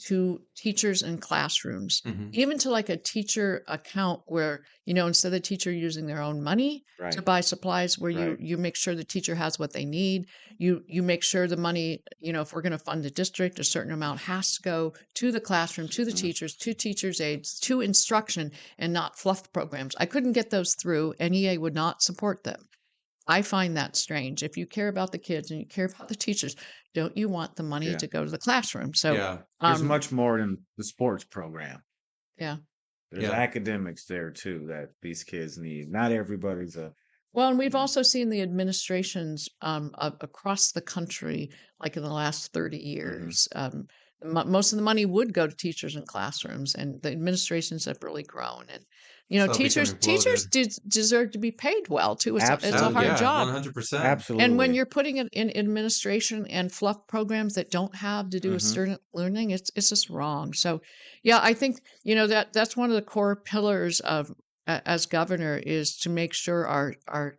to teachers and classrooms, Hmm. even to like a teacher account where instead of the teacher using their own money to Right. buy supplies, where you Right. you make sure the teacher has what they need. You make sure the money, if we're going to fund the district, a certain amount has to go to the classroom, to the Hmm. teachers, to teachers aides, to instruction, and not fluff programs. I couldn't get those through. NEA would not support them. I find that strange. If you care about the kids and you care about the teachers, don't you want the money Yeah. to go to the classroom? So, Yeah, There's um, much more than the sports program. yeah. There's yeah. academics there too that these kids need. Not everybody's a. Well, and we've Mm, also seen the administrations across the country, like in the last 30 mhm. years. Most of the money would go to teachers and classrooms, and the administrations have really grown. And So teachers becoming bloated. deserve to be paid well too. It's a hard Absolutely. Yeah, job. 100%. And when Absolutely. you're putting it in administration and fluff programs that don't have to do with Hmm. student learning, it's just wrong. So, yeah, I think that's one of the core pillars of as governor is to make sure our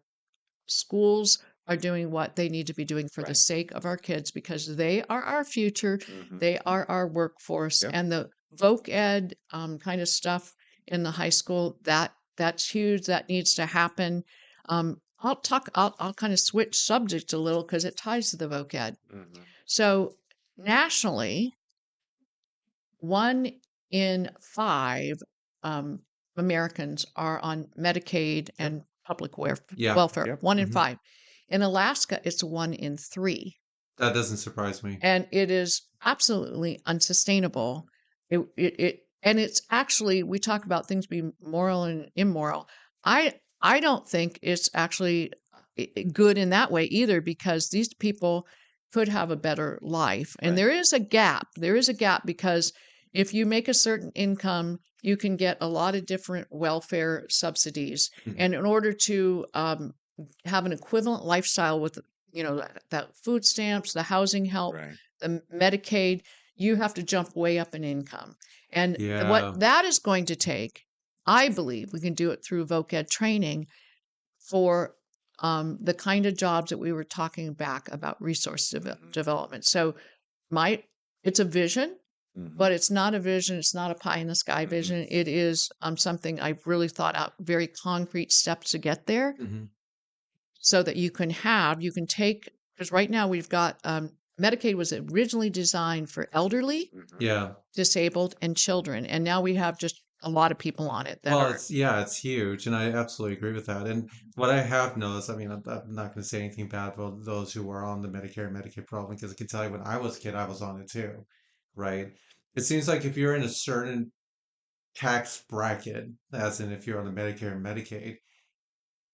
schools are doing what they need to be doing for the Right. sake of our kids, because they are our future, Hmm. they are our workforce, Yep. and the voc ed kind of stuff in the high school that's huge. That needs to happen. I'll kind of switch subjects a little because it ties to the vocab. Mhm. So nationally, 1 in 5 um, Americans are on Medicaid Yep. and public Yeah. welfare. Yep. 1 in 5. In Alaska, it's 1 in 3. That doesn't surprise me. And it is absolutely unsustainable. And it's actually, we talk about things being moral and immoral. I don't think it's actually good in that way either, because these people could have a better life. And Right. there is a gap. There is a gap because if you make a certain income, you can get a lot of different welfare subsidies. Mhm. And in order to have an equivalent lifestyle with that food stamps, the housing help, Right. the Medicaid, you have to jump way up in income. And what Yeah. that is going to take, I believe we can do it through voc ed training for the kind of jobs that we were talking back about resource Mhm. development. So my it's a vision, Mhm. but it's not a vision. It's not a pie in the sky Mhm. vision. It is something I've really thought out, very concrete steps to get there, Mhm. so that you can take, because right now we've got Medicaid was originally designed for elderly, Mhm. Yeah. disabled, and children, and now we have just a lot of people on it that Well, are. it's huge, and I absolutely agree with that. And what I have noticed, I mean, I'm not going to say anything bad about those who are on the Medicare and Medicaid program, because I can tell you when I was a kid, I was on it too, right? It seems like if you're in a certain tax bracket, as in if you're on the Medicare and Medicaid,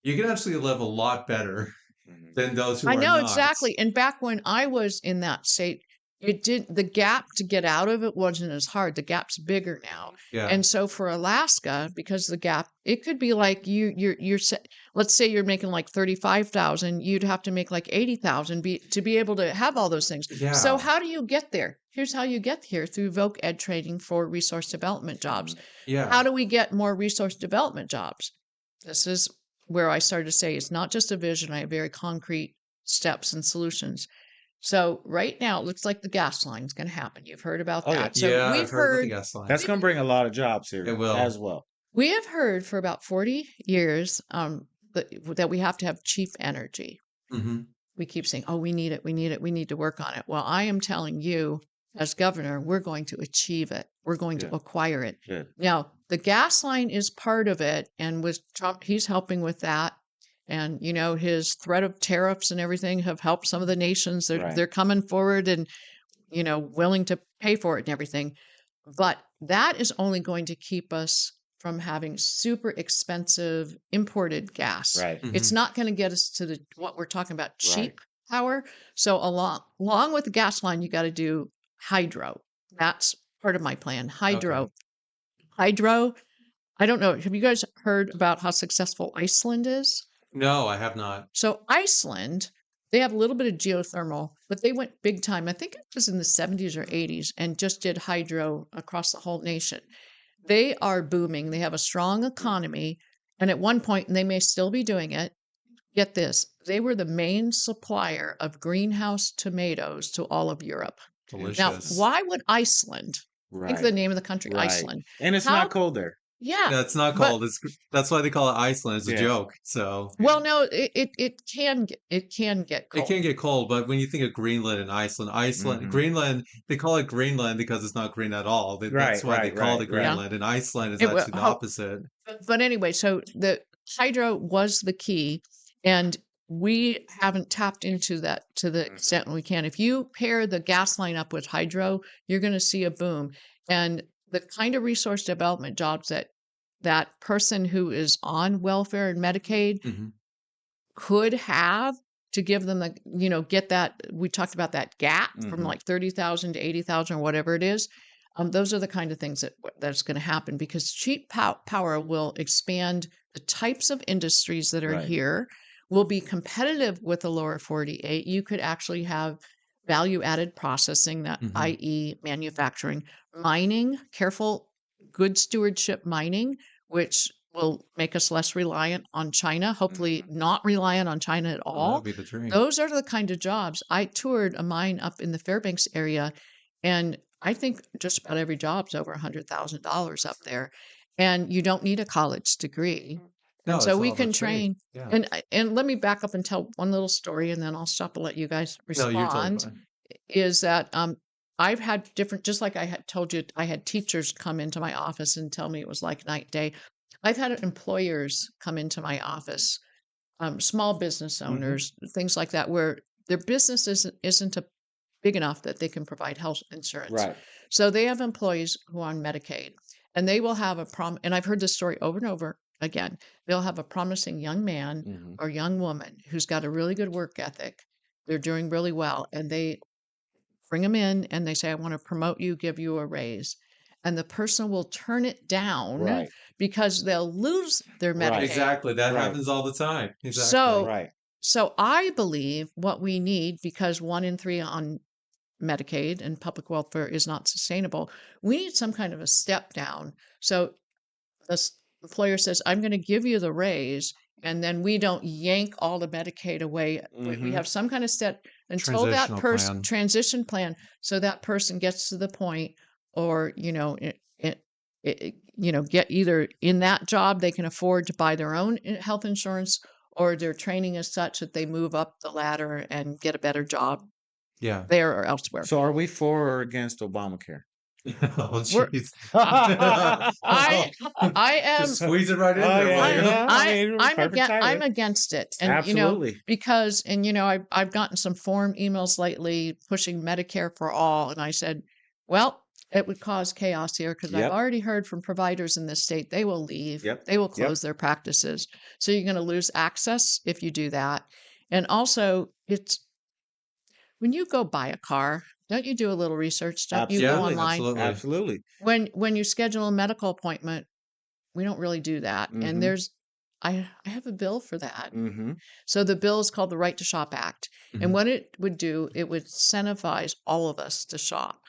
you can actually live a lot better Mhm. than those who I are know not. exactly. And back when I was in that state, the gap to get out of it wasn't as hard. The gap's bigger now. Yeah. And so for Alaska, because the gap, it could be like let's say you're making like 35,000, you'd have to make like 80,000 to be able to have all those things. So Yeah. how do you get there? Here's how you get here: through voc ed training for resource development jobs. Mhm. Yeah. How do we get more resource development jobs? This is where I started to say it's not just a vision. I have very concrete steps and solutions. So right now, it looks like the gas line is going to happen. You've heard about Oh, yeah. that. So Yeah, I've we've heard about the heard gas line. That's going to bring a lot of jobs It here as will. well. we have heard for about 40 years that we have to have cheap energy. Hmm. We keep saying, "Oh, we need it. We need it. We need to work on it." Well, I am telling you, as governor, we're going to achieve it. We're going to Good. acquire it. Good. Now, the gas line is part of it, and with Trump, he's helping with that. And his threat of tariffs and everything have helped some of the nations. They're Right. they're coming forward and willing to pay for it and everything. But that is only going to keep us from having super expensive imported gas. Right. It's Hmm. not going to get us to what we're talking about, Right. cheap power. So along with the gas line, you got to do hydro. That's part of my plan. Okay. Hydro. I don't know. Have you guys heard about how successful Iceland is? No, I have not. So Iceland, they have a little bit of geothermal, but they went big time. I think it was in the 70s or 80s, and just did hydro across the whole nation. They are booming. They have a strong economy. And at one point, and they may still be doing it, get this, they were the main supplier of greenhouse tomatoes to all of Europe. Now, Delicious. why would Iceland, think of Right. the name of the country, Right. Iceland? And it's How, not cold there. yeah, Yeah, it's not but cold. That's why they call it Iceland. It's a Yeah. joke. So well, no, it can get it cold. can get cold, but when you think of Greenland and Iceland, Mhm. Greenland, they call it Greenland because it's not green at all. That's Right. why they Right. call it Right. Right. Yeah. Greenland. And Iceland is It will, actually the opposite. but anyway, so the hydro was the key, and we haven't tapped into that to the extent we can. If you pair the gas line up with hydro, you're going to see a boom. And the kind of resource development jobs that person who is on welfare and Medicaid Hmm. could have, to give them get that, we talked about that gap from Mhm. like 30,000 to 80,000 or whatever it is. Those are the kind of things that's going to happen, because cheap power will expand the types of industries that are Right. here, will be competitive with the lower 48. You could actually have value added processing, that Hmm. i.e. manufacturing, mining, careful, good stewardship mining, which will make us less reliant on China, hopefully Mhm. not reliant on China at Well, that all. would be the dream. Those are the kind of jobs. I toured a mine up in the Fairbanks area, and I think just about every job's over $100,000 up there. And you don't need a college degree. And No, so it's we all can about trade. train. Yeah. And let me back up and tell one little story, and then I'll stop and let you guys No, you're totally respond. fine. Is that I've had different, just like I had told you, I had teachers come into my office and tell me it was like night and day. I've had employers come into my office, small business Mm-hmm. owners, things like that, where their business isn't big enough that they can provide health insurance. Right. So they have employees who are on Medicaid, and they will have and I've heard this story over and over again. They'll have a promising young man Mm-hmm. or young woman who's got a really good work ethic. They're doing really well, and they bring them in and they say, I want to promote you, give you a raise. And the person will turn it down Right. because they'll lose their Right. Medicaid. Exactly. That Right. happens all the time. Exactly. So, Right. so I believe what we need, because 1 in 3 on Medicaid and public welfare is not sustainable, we need some kind of a step down. So the employer says, I'm going to give you the raise, and then we don't yank all the Medicaid away. We Mm-hmm. have some kind of step until that Transitional person plan. transition plan, so that person gets to the point, or get either in that job they can afford to buy their own health insurance, or their training is such that they move up the ladder and get a better job Yeah. there or elsewhere. So are we for or against Obamacare? Oh, We're jeez. I am Just squeeze it right in Oh, there, yeah, will you? yeah. I mean, perfect I'm timing. against it, and Absolutely. because I've gotten some forum emails lately pushing Medicare for all, and I said, well, it would cause chaos here because I've Yep. already heard from providers in this state they will leave, Yep. they will Yep. close their practices, so you're going to lose access if you do that, and also it's when you go buy a car, don't you do a little research? Don't you go Absolutely. online? Absolutely. Absolutely. When you schedule a medical appointment, we don't really do that. And Mm-hmm. I have a bill for that. Mm-hmm. So the bill is called the Right to Shop Act. And Mhm. what it would do, it would incentivize all of us to shop.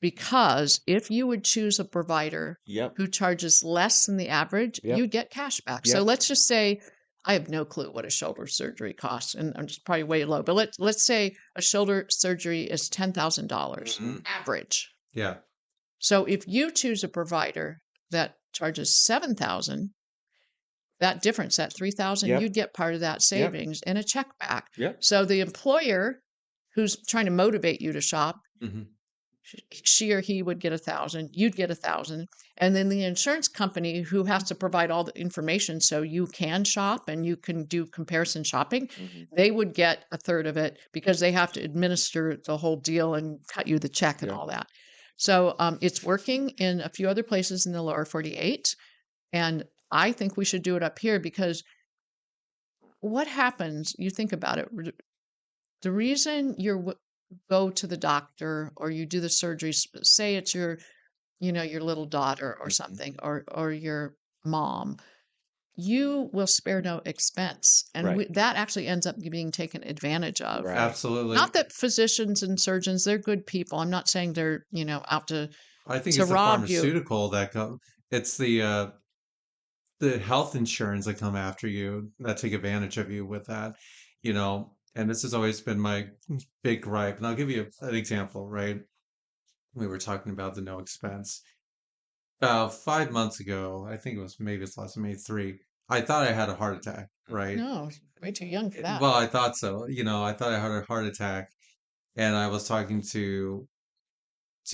Because if you would choose a provider Yep. who charges less than the average, Yep. you get cash back. So Yep. let's just say I have no clue what a shoulder surgery costs, and I'm just probably way low. But let's say a shoulder surgery is $10,000 Mhm. average. Yeah. So if you choose a provider that charges 7,000, that difference, that 3,000, Yep. you'd get part of that Yep. savings and a check back. Yep. So the employer who's trying to motivate you to shop, Mhm. she or he would get 1,000, you'd get 1,000, and then the insurance company who has to provide all the information so you can shop and you can do comparison shopping, Mm-hmm. they would get a third of it because they have to administer the whole deal and cut you the check and Yep. all that. So it's working in a few other places in the lower 48, and I think we should do it up here because what happens, you think about it, the reason you go to the doctor or you do the surgery, say it's your little daughter or Mm-hmm. something, or your mom, you will spare no expense. And Right. that actually ends up being taken advantage of. Right. Absolutely. Not that physicians and surgeons, they're good people. I'm not saying they're, out to I think it's the rob you. pharmaceutical that come. It's the health insurance that come after you that take advantage of you with that, And this has always been my big gripe. And I'll give you an example, right? We were talking about the no expense. 5 months ago, I think maybe it's less than maybe 3. I thought I had a heart attack, right? No, way too young for that. Well, I thought so. I thought I had a heart attack, and I was talking to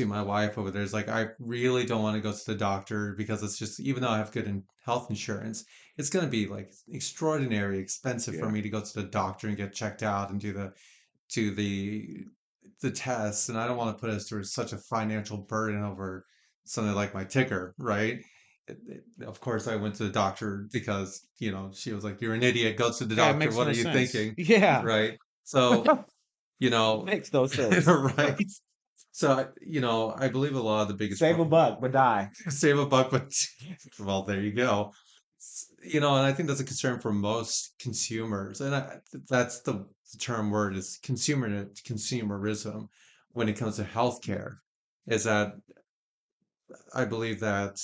my wife over there. It's like I really don't want to go to the doctor because it's just even though I have good health insurance, it's going to be like extraordinary expensive for Yeah. me to go to the doctor and get checked out and do the tests, and I don't want to put us through such a financial burden over something like my ticker, right? Of course, I went to the doctor because she was like, "You're an idiot. Go to the Yeah, it doctor. makes What no are you sense. thinking?" Yeah. Right? So Makes no sense. right? So I believe a lot of the biggest Save a buck, but die. save a buck, but well, there you go. And I think that's a concern for most consumers, and that's the term word is consumerism when it comes to healthcare. Is that I believe that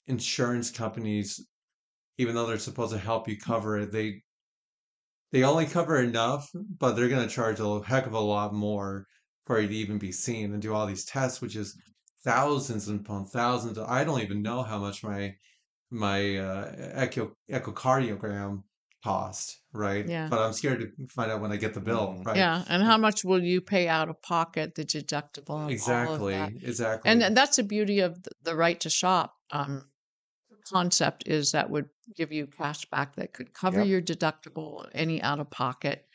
insurance companies, even though they're supposed to help you cover it, they only cover enough, but they're going to charge a heck of a lot more for you to even be seen and do all these tests, which is thousands and upon thousands. I don't even know how much my my echocardiogram cost, right? Yeah. But I'm scared to find out when I get the bill, Mhm. right? Yeah. And how much will you pay out of pocket, the deductible, and all of that? Exactly, And exactly. that's the beauty of the right to shop concept is that would give you cash back that could cover Yep. your deductible, any out of pocket.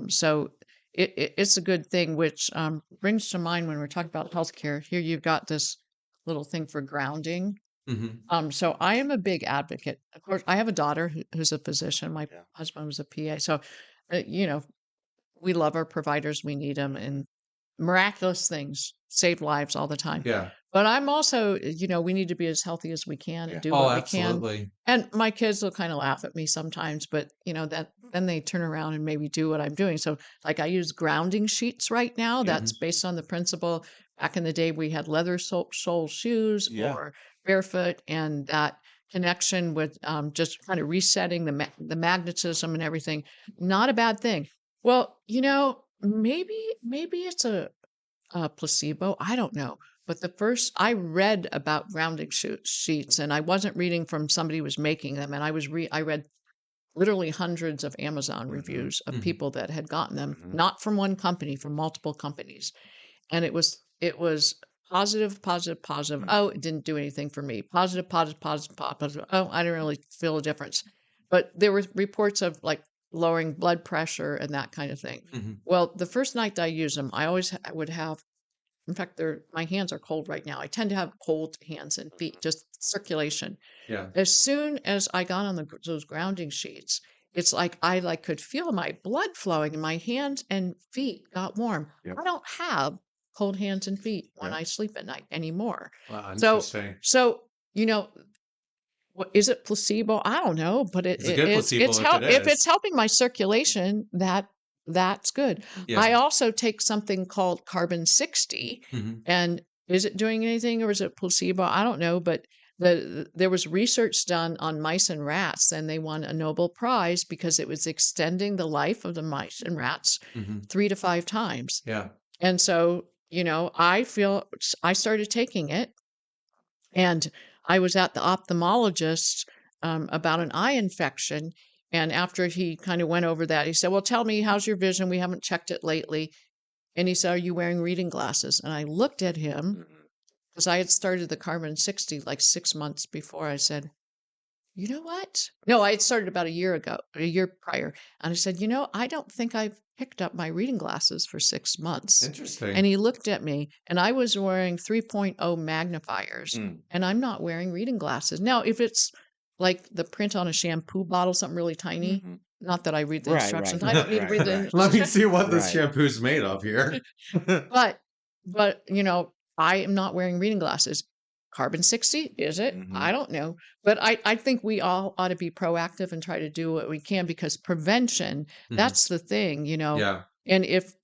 So it's a good thing, which brings to mind when we're talking about healthcare. Here you've got this little thing for grounding. Hmm. So I am a big advocate. Of course, I have a daughter who's a physician. My Yeah. husband was a PA. So, you know, we love our providers. We need them, and miraculous things save lives all the time. Yeah. But I'm also, we need to be as healthy as we can and Yeah. do Oh, what we can. absolutely. And my kids will kind of laugh at me sometimes, but that then they turn around and maybe do what I'm doing. So, like, I use grounding sheets right now. Yeah. That's based on the principle. Back in the day, we had leather sole shoes Yeah. or barefoot, and that connection with just kind of resetting the magnetism and everything. Not a bad thing. Well, maybe it's a placebo. I don't know. But the first I read about grounding sheets, and I wasn't reading from somebody who was making them, and I read literally hundreds of Amazon Mhm. reviews of Hmm. people that had gotten them, Mhm. not from one company, from multiple companies, and it was positive, positive, positive. Mm. Oh, it didn't do anything for me. Positive, positive, positive, positive. Oh, I didn't really feel a difference. But there were reports of like lowering blood pressure and that kind of thing. Hmm. Well, the first night that I used them, I always would have. In fact, my hands are cold right now. I tend to have cold hands and feet, just circulation. Yeah. As soon as I got on those grounding sheets, it's like I could feel my blood flowing and my hands and feet got warm. Yep. I don't have cold hands and feet when Yep. I sleep at night anymore. Wow, So, interesting. so you know, is it placebo? I don't know, but It's a good it's placebo if it if it's is. helping my circulation, that's good. Yeah. I also take something called carbon 60, Hmm. and is it doing anything or is it placebo? I don't know, but there was research done on mice and rats, and they won a Nobel Prize because it was extending the life of the mice and rats Hmm. 3 to 5 times. Yeah. And so, I started taking it, and I was at the ophthalmologist about an eye infection. And after he kind of went over that, he said, "Well, tell me, how's your vision? We haven't checked it lately." And he said, "Are you wearing reading glasses?" And I looked at him Mhm. because I had started the Carbon 60 like 6 months before. I said, "You know what?" No, I had started about a year prior. And I said, "I don't think I've picked up my reading glasses for 6 months." And Interesting. he looked at me, and I was wearing 3.0 magnifiers, Mm. and I'm not wearing reading glasses. Now, if it's like the print on a shampoo bottle, something really tiny, Mhm. not that I read the Right. Right. instructions. I don't need to Right. read Right. the Let me see what this Right. shampoo's made of here. But I am not wearing reading glasses. Carbon 60, is it? I Mhm. don't know. But I think we all ought to be proactive and try to do what we can, because prevention, Hmm. that's the thing. Yeah. And if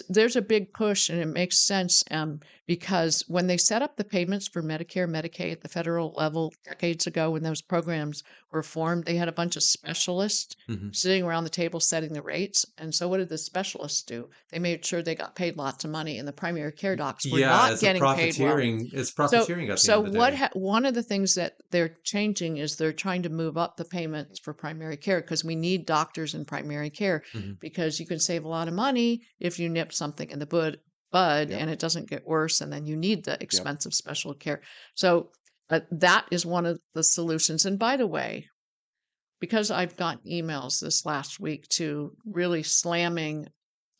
there's a big push, and it makes sense, because when they set up the payments for Medicare, Medicaid at the federal level decades ago, when those programs were formed, they had a bunch of specialists Hmm. sitting around the table setting the rates. And so what did the specialists do? They made sure they got paid lots of money, and the primary care docs were Yeah, not getting paid well. it's So, profiteering at the so end of the what? day. One of the things that they're changing is they're trying to move up the payments for primary care, because we need doctors in primary care, Hmm. because you can save a lot of money if you nip something in the bud Yep. and it doesn't get worse, and then you need the Yep. expensive special care. So that is one of the solutions. And by the way, because I've gotten emails this last week to really slamming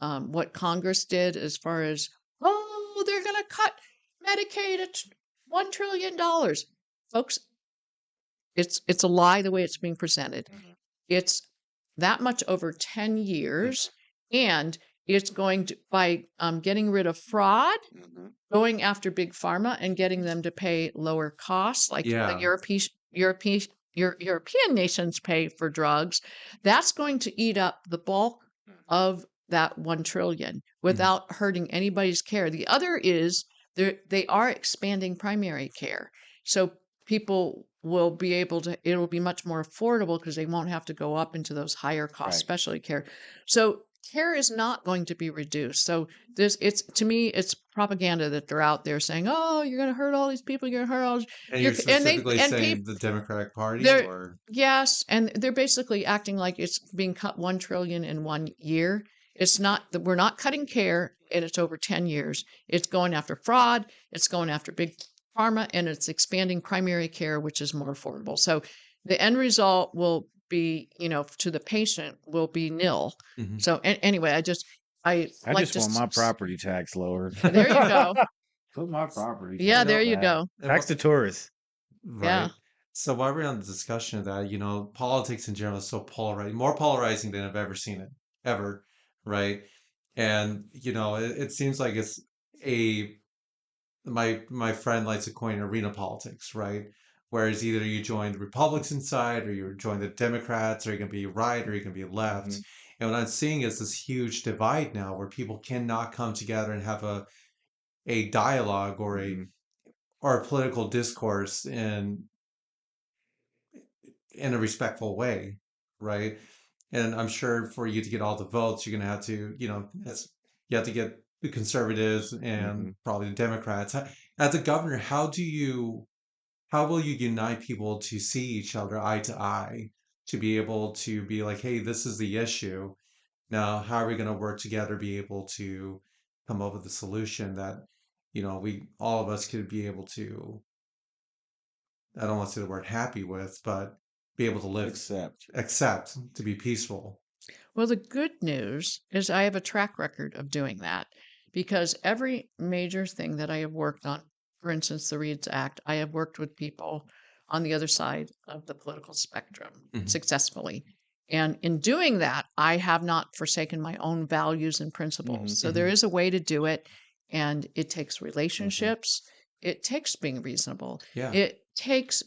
what Congress did as far as, oh, they're going to cut Medicaid at $1 trillion. Folks, it's a lie the way it's being presented. Mhm. It's that much over 10 years, Mhm. and it's going to, by getting rid of fraud, Mhm. going after big pharma and getting them to pay lower costs, like the Yeah. European nations pay for drugs. That's going to eat up the bulk Mhm. of that 1 trillion Hmm. without hurting anybody's care. The other is they are expanding primary care, so people will be able to. It'll be much more affordable because they won't have to go up into those higher cost Right. specialty care. So care is not going to be reduced. So it's to me, it's propaganda that they're out there saying, "Oh, you're going to hurt all these people. You're going to hurt all." And You're you're and they specifically and people saying the Democratic Party, they're or yes, and they're basically acting like it's being cut 1 trillion in 1 year. It's not that we're not cutting care, and it's over 10 years. It's going after fraud, it's going after big pharma, and it's expanding primary care, which is more affordable. So the end result will be, to the patient will be nil. Mhm. So anyway, I I like just to want my property tax lowered. there you go. Put my property Yeah, tax there you back. go. And Tax the tourists. Yeah. right. So while we're on the discussion of that, politics in general is so polarizing, more polarizing than I've ever seen it, ever, right? And it seems like it's a my friend likes to coin arena politics, right? Whereas either you join the Republican side or you join the Democrats, or you're gonna be right or you're gonna be left. Mhm, And what I'm seeing is this huge divide now where people cannot come together and have a dialogue mhm, or a political discourse in a respectful way, right? And I'm sure for you to get all the votes, you're going to have to, you have to get the conservatives and mhm. probably the Democrats. As a governor, how will you unite people to see each other eye to eye, to be able to be like, hey, this is the issue. Now, how are we going to work together, be able to come up with a solution that, we all of us could be able to, I don't want to say the word happy with, but be able to live, Accept. accept, to be peaceful. Well, the good news is I have a track record of doing that because every major thing that I have worked on, for instance, the READS Act, I have worked with people on the other side of the political spectrum Mhm, successfully. And in doing that, I have not forsaken my own values and principles. Mhm, So there mhm. is a way to do it, and it takes mhm. relationships, it takes being reasonable, Yeah. it takes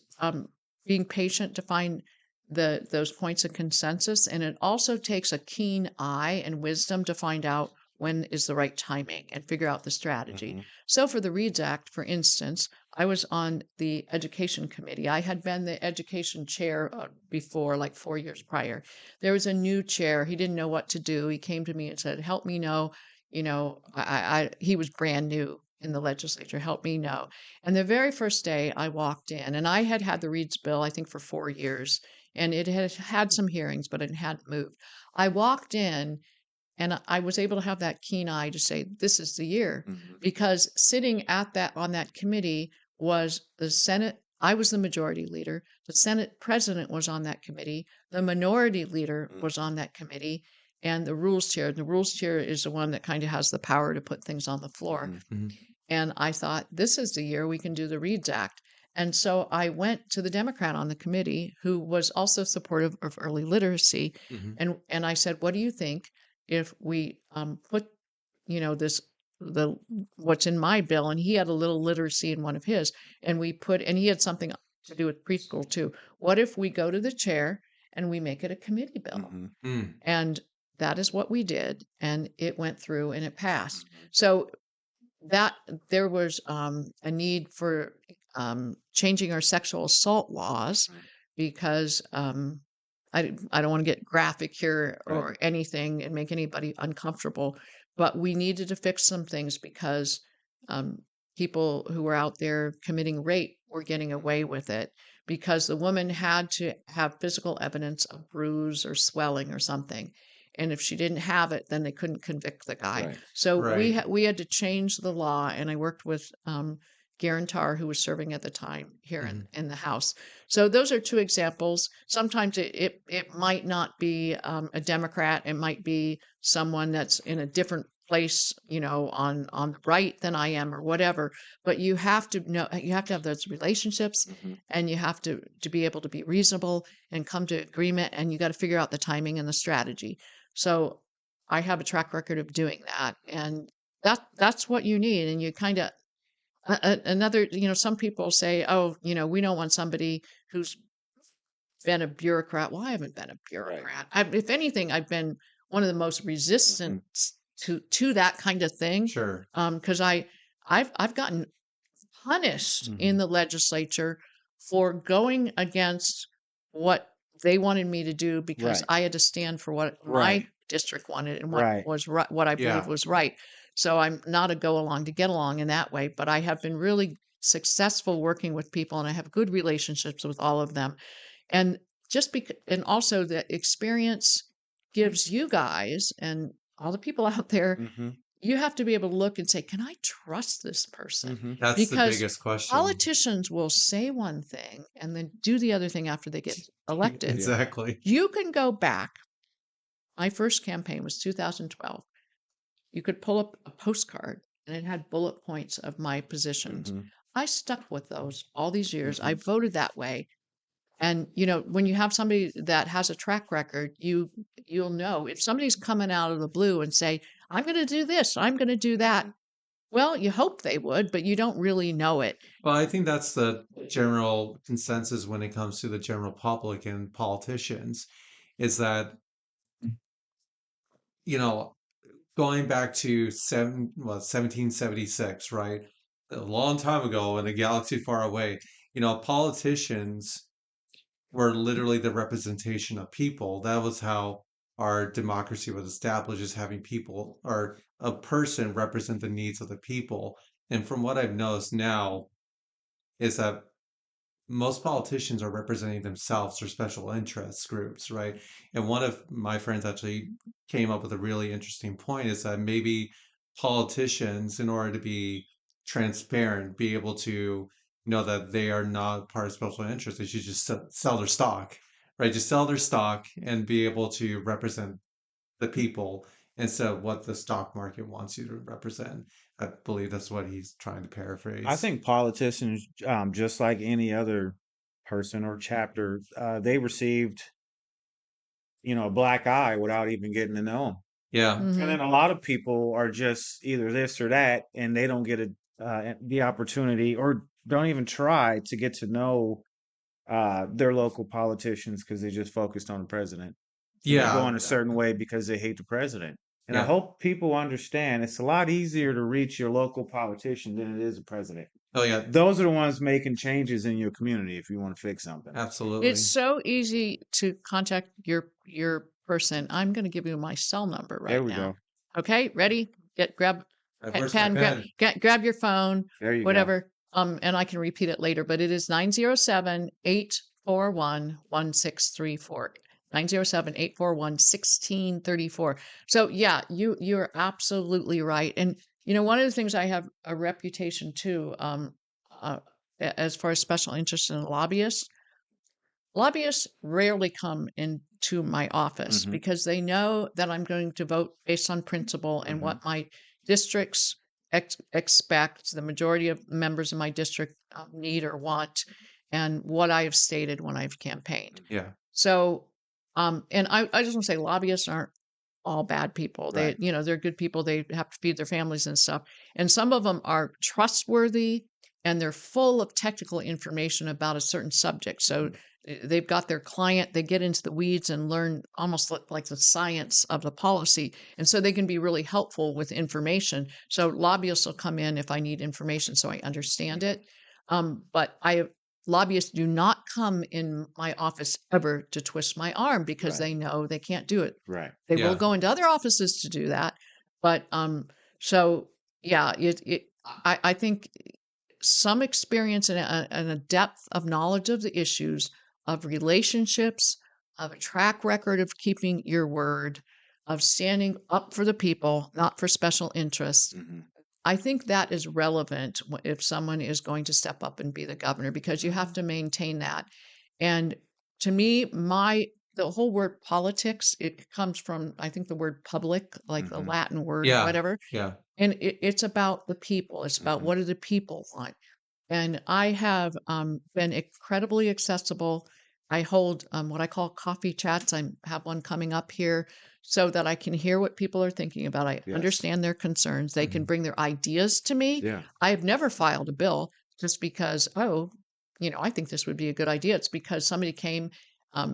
being patient to find those points of consensus, and it also takes a keen eye and wisdom to find out when is the right timing and figure out the strategy. Mhm, So for the READS Act, for instance, I was on the education committee. I had been the education chair before, like 4 years prior. There was a new chair. He didn't know what to do. He came to me and said, "Help me know." He was brand new in the legislature. Help me know. And the very first day I walked in, and I had had the READS bill, I think, for 4 years, and it had had some hearings, but it hadn't moved. I walked in and I was able to have that keen eye to say, this is the year. mhm, Because sitting on that committee was the Senate. I was the majority leader. The Senate president was on that committee. The minority leader was mhm, on that committee. And the rules chair. The rules chair is the one that kind of has the power to put things on the floor. mhm, Mhm, And I thought, this is the year we can do the READS Act. And so I went to the Democrat on the committee who was also supportive of early literacy. mhm, And I said, what do you think if we put, this, the, what's in my bill? And he had a little literacy in one of his. And he had something to do with preschool too. What if we go to the chair and we make it a committee bill? mhm, mm, And that is what we did. And it went through and it passed. mhm. So that there was a need for changing our sexual assault laws Right, because I don't want to get graphic here right. or anything and make anybody uncomfortable, but we needed to fix some things because um, people who were out there committing rape were getting away with it because the woman had to have physical evidence of bruise or swelling or something. And if she didn't have it, then they couldn't convict the guy. Right. So right. we had to change the law, and I worked with Guarantar, who was serving at the time here Mhm, in the House. So those are two examples. Sometimes it might not be a Democrat; it might be someone that's in a different place, on the right than I am, or whatever. But you have to know, you have to have those relationships, Mhm, and you have to be able to be reasonable and come to agreement, and you got to figure out the timing and the strategy. So I have a track record of doing that, and that's what you need. And you kind of another, some people say, "Oh, we don't want somebody who's been a bureaucrat." Well, I haven't been a right. bureaucrat. If anything, I've been one of the most resistant Mhm, to that kind of thing, sure. because I've gotten punished in mhm. the legislature for going against what they wanted me to do because Right, I had to stand for what my right. district wanted and what Right. was right, what I believe Yeah. was right. So I'm not a go along to get along in that way, but I have been really successful working with people and I have good relationships with all of them. And just because, and also the experience gives you guys and all the people out there, Mm-hmm. you have to be able to look and say, can I trust this person? Mm-hmm. That's the Because biggest question. politicians will say one thing and then do the other thing after they get elected. Yeah. Exactly. You can go back. My first campaign was 2012. You could pull up a postcard and it had bullet points of my positions. Mm-hmm. I stuck with those all these years. I Mm-hmm. voted that way. And when you have somebody that has a track record, you'll know if somebody's coming out of the blue and say, "I'm going to do this, I'm going to do that." Well, you hope they would, but you don't really know it. Well, I think that's the general consensus when it comes to the general public and politicians is that, you know, going back to 1776, right? A long time ago in a galaxy far away, politicians were literally the representation of people. That was how our democracy was established, is having people or a person represent the needs of the people. And from what I've noticed now is that most politicians are representing themselves or special interest groups, right? And one of my friends actually came up with a really interesting point is that maybe politicians, in order to be transparent, be able to know that they are not part of special interest, they should just sell their stock, right? Just sell their stock and be able to represent the people instead of what the stock market wants you to represent. I believe that's what he's trying to I paraphrase. think politicians, just like any other person or chapter, they received, a black eye without even getting to know them. Yeah. And Hmm. then a lot of people are just either this or that, and they don't get the opportunity or don't even try to get to know their local politicians because they just focused on the president. And they go Yeah. in a certain way because they hate the president. And I Yeah. hope people understand it's a lot easier to reach your local politician than it is a president. Oh yeah, Those are the ones making changes in your community if you want to fix something. It's absolutely. so easy to contact your person. I'm going to give you my cell number There right we now. go. Okay, ready? Grab Where's my pen, pen? grab your phone, There you go. whatever. And I can repeat it later, but it is 907-841-1634. 907-841-1634. So yeah, you're absolutely right. And one of the things I have a reputation too, uh, as far as special interest in lobbyists. Lobbyists rarely come into my office Mm-hmm. because they know that I'm going to vote based on principle and Mm-hmm. what my districts expect, the majority of members in my district need or want, and what I have stated when I've campaigned. Yeah. So, and I just want to say lobbyists aren't all bad people. Right. They're good people. They have to feed their families and stuff. And some of them are trustworthy and they're full of technical information about a certain subject. So Mm-hmm. they've got their client, they get into the weeds and learn almost like the science of the policy. And so they can be really helpful with information. So lobbyists will come in if I need information so I understand it. But lobbyists do not come in my office ever to twist my arm because Right. they know they can't do it. Right. They will Yeah. go into other offices to do that, but so yeah, I think some experience and a depth of knowledge of the issues, of relationships, of a track record of keeping your word, of standing up for the people, not for special interests. Mm-hmm. I think that is relevant if someone is going to step up and be the governor because you have Mm-hmm. to maintain that. And to me, the whole word politics, it comes from I think the word public, like the Mm-hmm. Latin word or Yeah. whatever. Yeah. And it's about the people. It's about Mm-hmm. what do the people want. And I have been incredibly accessible. I hold what I call coffee chats. I have one coming up here so that I can hear what people are thinking about. I Yes. understand their concerns. They can Mhm. bring their ideas to me. Yeah. I have never filed a bill just because, I think this would be a good idea. It's because somebody came,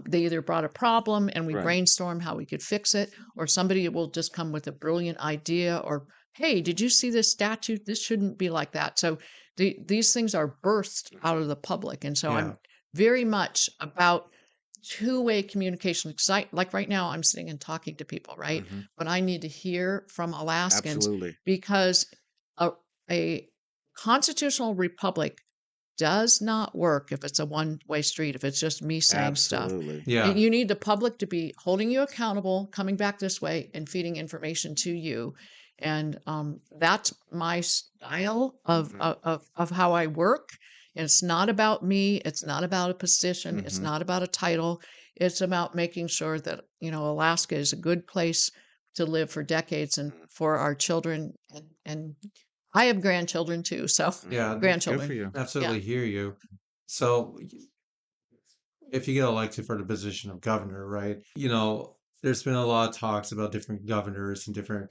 they either brought a problem and we Right. brainstorm how we could fix it, or somebody will just come with a brilliant idea, or, hey, did you see this statute? This shouldn't be like that. So these things are birthed out of the public. And so Yeah. I'm very much about two-way communication. Like right now, I'm sitting and talking to people, right? Mhm. But I need to hear from Alaskans Absolutely. because a constitutional republic does not work if it's a one-way street, if it's just me saying stuff. Absolutely. Yeah. You need the public to be holding you accountable, coming back this way, and feeding information to you. And that's my style Mhm. of how I work. And it's not about me. It's not about a position. It's Mhm. not about a title. It's about making sure that, Alaska is a good place to live for decades and Mhm. for our children. And I have grandchildren too. So Yeah, Good for grandchildren. you. Yeah. absolutely hear you. So if you get elected for the position of governor, right? There's been a lot of talks about different governors and different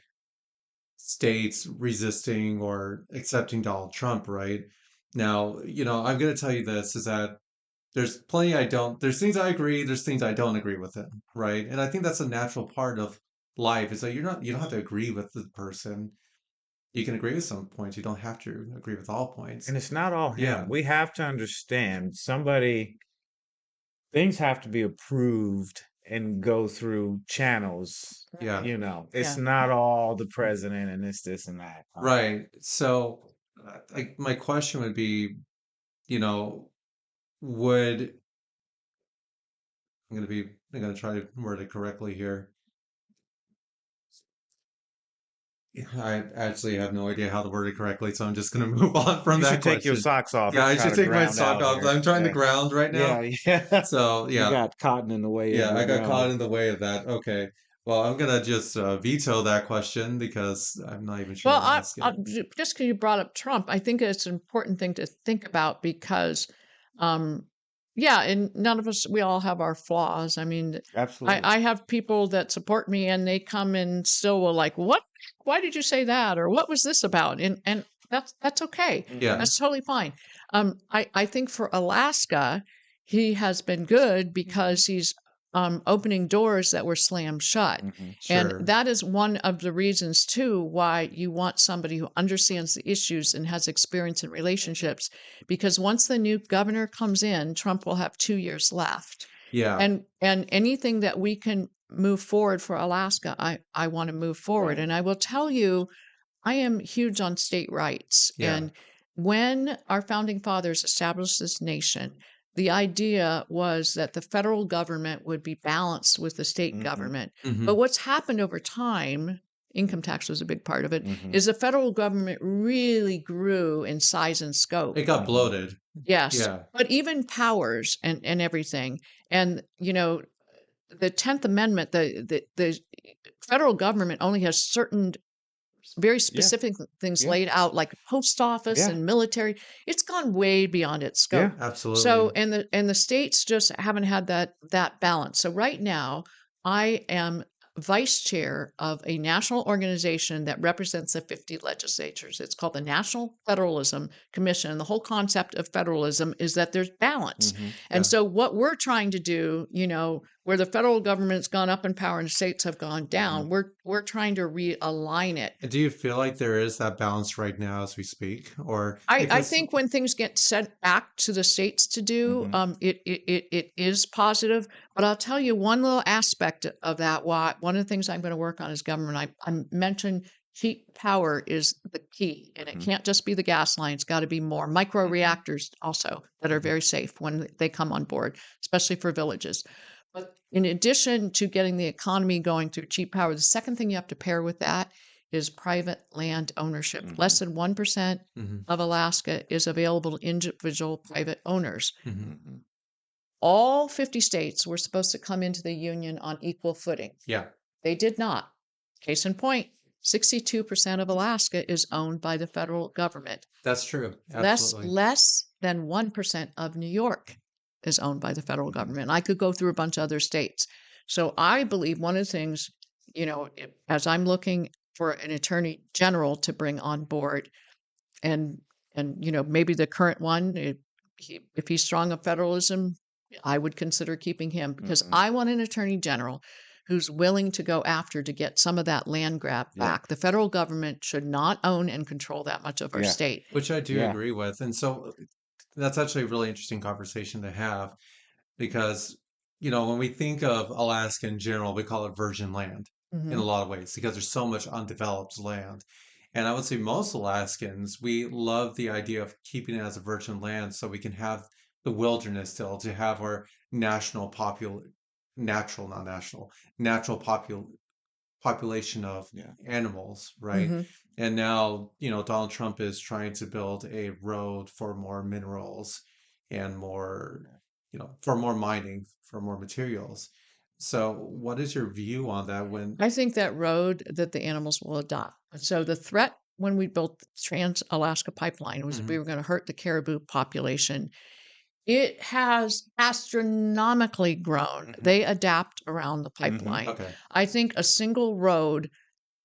states resisting or accepting Donald Trump, right? Now, I'm going to tell you this is that there's things I agree, there's things I don't agree with him, right? And I think that's a natural part of life is that you don't have to agree with the person. You can agree with some points. You don't have to agree with all points. And it's not all Yeah. him. We have to understand things have to be approved and go through channels. Yeah. It's Yeah. not all the president and this and that. Right. So, like, my question would be, you know, would I'm gonna try to word it correctly here. I actually have no idea how to word it correctly, so I'm just gonna move on from You should that take your question. socks off. Yeah, It's I kind should of take my ground sock out off. here. I'm trying to Yeah. ground right now. Yeah. So, You yeah, got cotton in the way of yeah, your I got caught grounding. in the way of that. Okay. Well, I'm gonna just veto that question because I'm not even sure Well, how to ask it. just because you brought up Trump, I think it's an important thing to think about because, um, yeah, and none of us, we all have our flaws. I mean, Absolutely. I have people that support me and they come and still will like, what? Why did you say that? Or what was this about? And that's okay. Yeah. That's totally fine. I think for Alaska, he has been good because he's opening doors that were slammed shut. Mhm. And Sure. that is one of the reasons, too, why you want somebody who understands the issues and has experience in relationships. Because once the new governor comes in, Trump will have 2 years left. Yeah. And anything that we can move forward for Alaska, I want to move forward. Right. And I will tell you, I am huge on state rights. Yeah. And when our founding fathers established this nation, the idea was that the federal government would be balanced with the state Mhm. government. Hmm. But what's happened over time, income tax was a big part of it, Mhm. is the federal government really grew in size and scope. It got Mhm. bloated. Yes. Yeah. But even powers and everything. And, the 10th Amendment, the federal government only has certain very Yeah. specific things Yeah. laid out, like post office Yeah. and military. It's gone way beyond its Yeah. scope. So, Absolutely. and the states just haven't had that balance. So right now, I am vice chair of a national organization that represents the 50 legislatures. It's called the National Federalism Commission. And the whole concept of federalism is that there's balance. Mhm. And Yeah. so what we're trying to do, where the federal government's gone up in power and the states have gone down, we're trying to realign it. Do you feel like there is that balance right now as we speak? Or I because, think when things get sent back to the states to do, Mhm. it is positive. But I'll tell you one little aspect of that. Why one of the things I'm going to work on is government. I mentioned cheap power is the key, and it Mhm. can't just be the gas line. It's got to be more micro Mhm. reactors also that are Mhm. very safe when they come on board, especially for villages. But in addition to getting the economy going through cheap power, the second thing you have to pair with that is private land ownership. Less Mhm. than 1% Mhm. of Alaska is available to individual private owners. Mhm. Mhm. All 50 states were supposed to come into the union on equal footing. Yeah, They did not. Case in point, 62% of Alaska is owned by the federal government. that's true. Less Absolutely. less than 1% of New York is owned by the federal Mhm. government. I could go through a bunch of other states. So I believe one of the things, as I'm looking for an attorney general to bring on board, and maybe the current one, if he's strong on federalism, I would consider keeping him because Mhm. I want an attorney general who's willing to go after to get some of that land grab Yeah. back. The federal government should not own and control that much of our Yeah. state. Which I do Yeah. agree with. And so that's actually a really interesting conversation to have because when we think of Alaska in general, we call it virgin land in a Hmm. lot of ways because there's so much undeveloped land. And I would say most Alaskans, we love the idea of keeping it as a virgin land so we can have the wilderness still, to have our natural, not national, natural population of Yeah. animals, right? Hmm. And now, Donald Trump is trying to build a road for more minerals and more, for more mining, for more materials. So, what is your view on that when? I think that road that the animals will adopt. So the threat when we built the Trans-Alaska Pipeline was we Mhm, were going to hurt the caribou population. It has astronomically grown. Hmm. They adapt around the Hmm. pipeline. okay. I think a single road,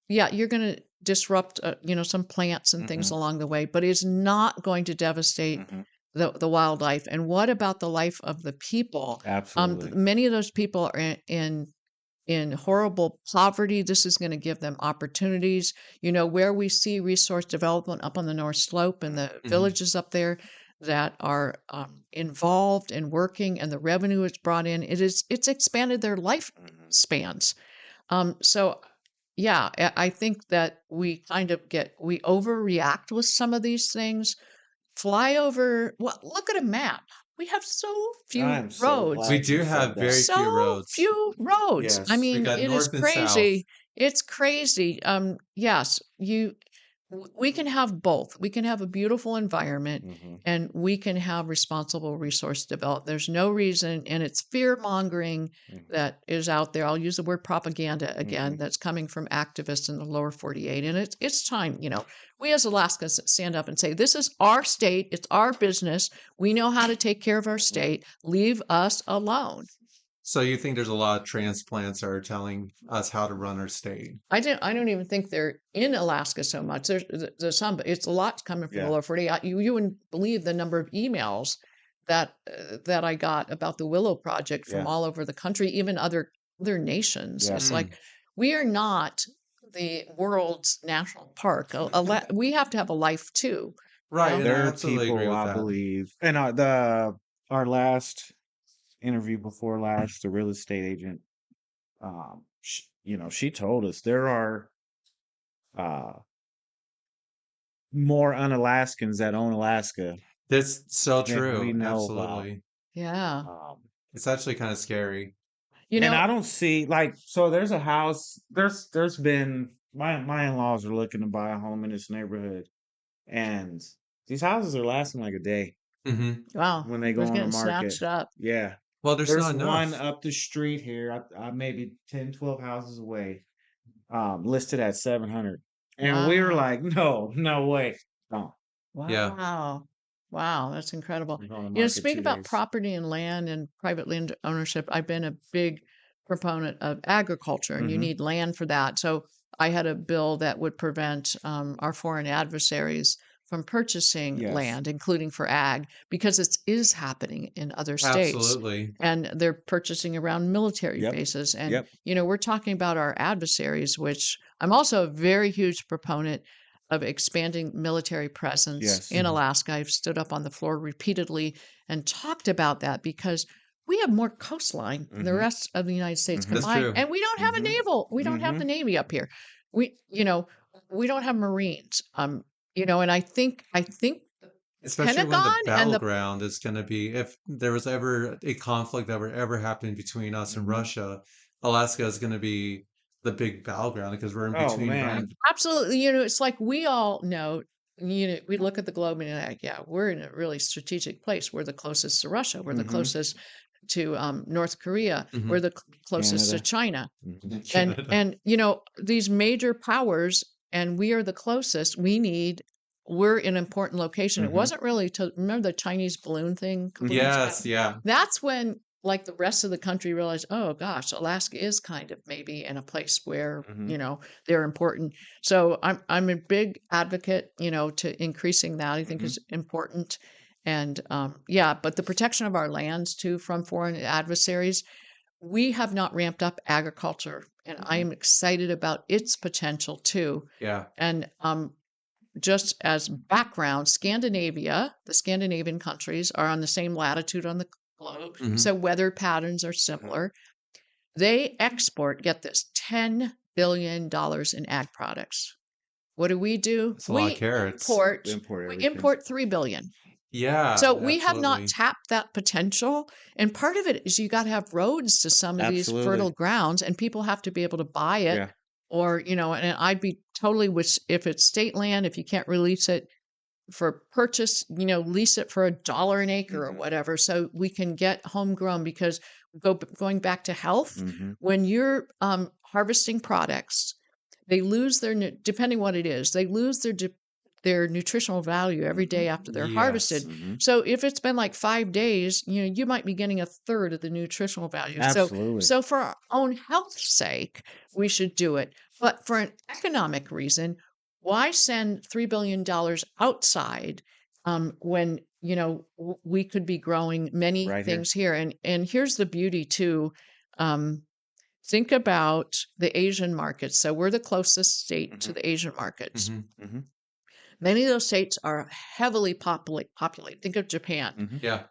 yeah, you're going to disrupt, some plants and things Hmm. along the way, but it's not going to devastate Hmm. the wildlife. And what about the life of the people? Absolutely. Many of those people are in horrible poverty. This is going to give them opportunities. Where we see resource development up on the North Slope and the Hmm. villages up there that are involved in working and the revenue it's brought in, it's expanded their Hmm. lifespans. So yeah, I think that we overreact with some of these things. Fly over, well, look at a map. We have so I few am so roads, We glad you do said have very that. few so roads. few roads. I Yes. We mean, got it is north and south. crazy. It's crazy. Yes, we can have both. We can have a beautiful environment Hmm. and we can have responsible resource development. There's no reason, and it's fear mongering that is out there. I'll use the word propaganda again, Hmm. that's coming from activists in the lower 48. And it's time, we as Alaskans stand up and say, this is our state, it's our business. We know how to take care of our Hmm. state. Leave us alone. So you think there's a lot of transplants that are telling us how to run our state? I don't even think they're in Alaska so much. There's some, but it's a lot coming from the Yeah. lower 40. You wouldn't believe the number of emails that I got about the Willow Project from Yeah. all over the country, even other nations. Yeah. It's like Mm, we are not the world's national park. We have to have a life too, you right, know? and I There are absolutely agree people, with I that. believe, and our last interview before last, the real estate agent, she told us there are uh more un-Alaskans that own Alaska That's so than we true. know about. Absolutely. Yeah. Um, It's actually kind of scary. You and know, I don't see like so. There's a house. There's been my in-laws are looking to buy a home in this neighborhood, and these houses are lasting like a day Hmm. wow, when they we're go on the getting market. snatched up. Yeah. Well, there's There's not one enough. up the street here, maybe 10, 12 houses away, listed at 700. And we were Wow. like, no way. No, Yeah. Wow. Wow, that's incredible. we're on the market Speak 2 about days. property and land and private land ownership. I've been a big proponent of agriculture, and you Hmm. need land for that. So I had a bill that would prevent our foreign adversaries from purchasing Yes. land, including for ag, because it is happening in other states. Absolutely. And they're purchasing around military Yep. bases. And, Yep. we're talking about our adversaries, which I'm also a very huge proponent of expanding military presence Yes. in Hmm. Alaska. I've stood up on the floor repeatedly and talked about that because we have more coastline than the Hmm. rest of the United States Hmm. That's combined, true. and we don't have a Hmm. naval. We don't have Hmm. the Navy up here. We, you know, we don't have Marines. And I think the Especially when the Pentagon and the battleground is going to be, if there was ever a conflict that were ever happening between us and Hmm. Russia, Alaska is going to be the big battleground because we're in Oh between man. absolutely, it's like we all know. We look at the globe and you're like, yeah, we're in a really strategic place. We're the closest to Russia. We're the Hmm. closest to North Korea. We're Hmm. the closest to Canada. China. Hmm. And Canada. and these major powers, and we are the closest. We're in an important location. It Hmm. wasn't really to remember the Chinese balloon thing a couple of years ago. Yes, yeah. That's when like the rest of the country realized, oh gosh, Alaska is kind of maybe in a place where Hmm. they're important. So I'm a big advocate, to increasing that. I think Hmm. is important. And yeah, but the protection of our lands too from foreign adversaries, we have not ramped up agriculture, and I Hmm. am excited about its potential too. Yeah. And just as background, the Scandinavian countries are on the same latitude on the globe. Hmm. So weather patterns are similar. They export, get this, $10 billion in ag products. What do? It's a lot of carrots. Import We everything. import 3 billion. Yeah, So we have not absolutely. tapped that potential. And part of it is you got to have roads to some of these fertile Absolutely. grounds, and people have to be able to buy it. Yeah. Or, and I'd be totally with, if it's state land, if you can't release it for purchase, lease it for $1 an acre or whatever, so we can get homegrown. Because going back to health, Mm-hmm. when you're harvesting products, they lose depending what it is, they lose their nutritional value every day after they're harvested. Yes. Mm-hmm. So if it's been like 5 days, you might be getting a third of the nutritional value. So Absolutely. so for our own health's sake, we should do it. But for an economic reason, why send $3 billion outside when we could be growing many Right here. things here? And here's the beauty too. Um, think about the Asian markets. So we're the closest state to Mm-hmm. the Asian markets. Hmm. Mm-hmm. Many of those states are heavily populated. Think of Japan. Mm-hmm. Yeah.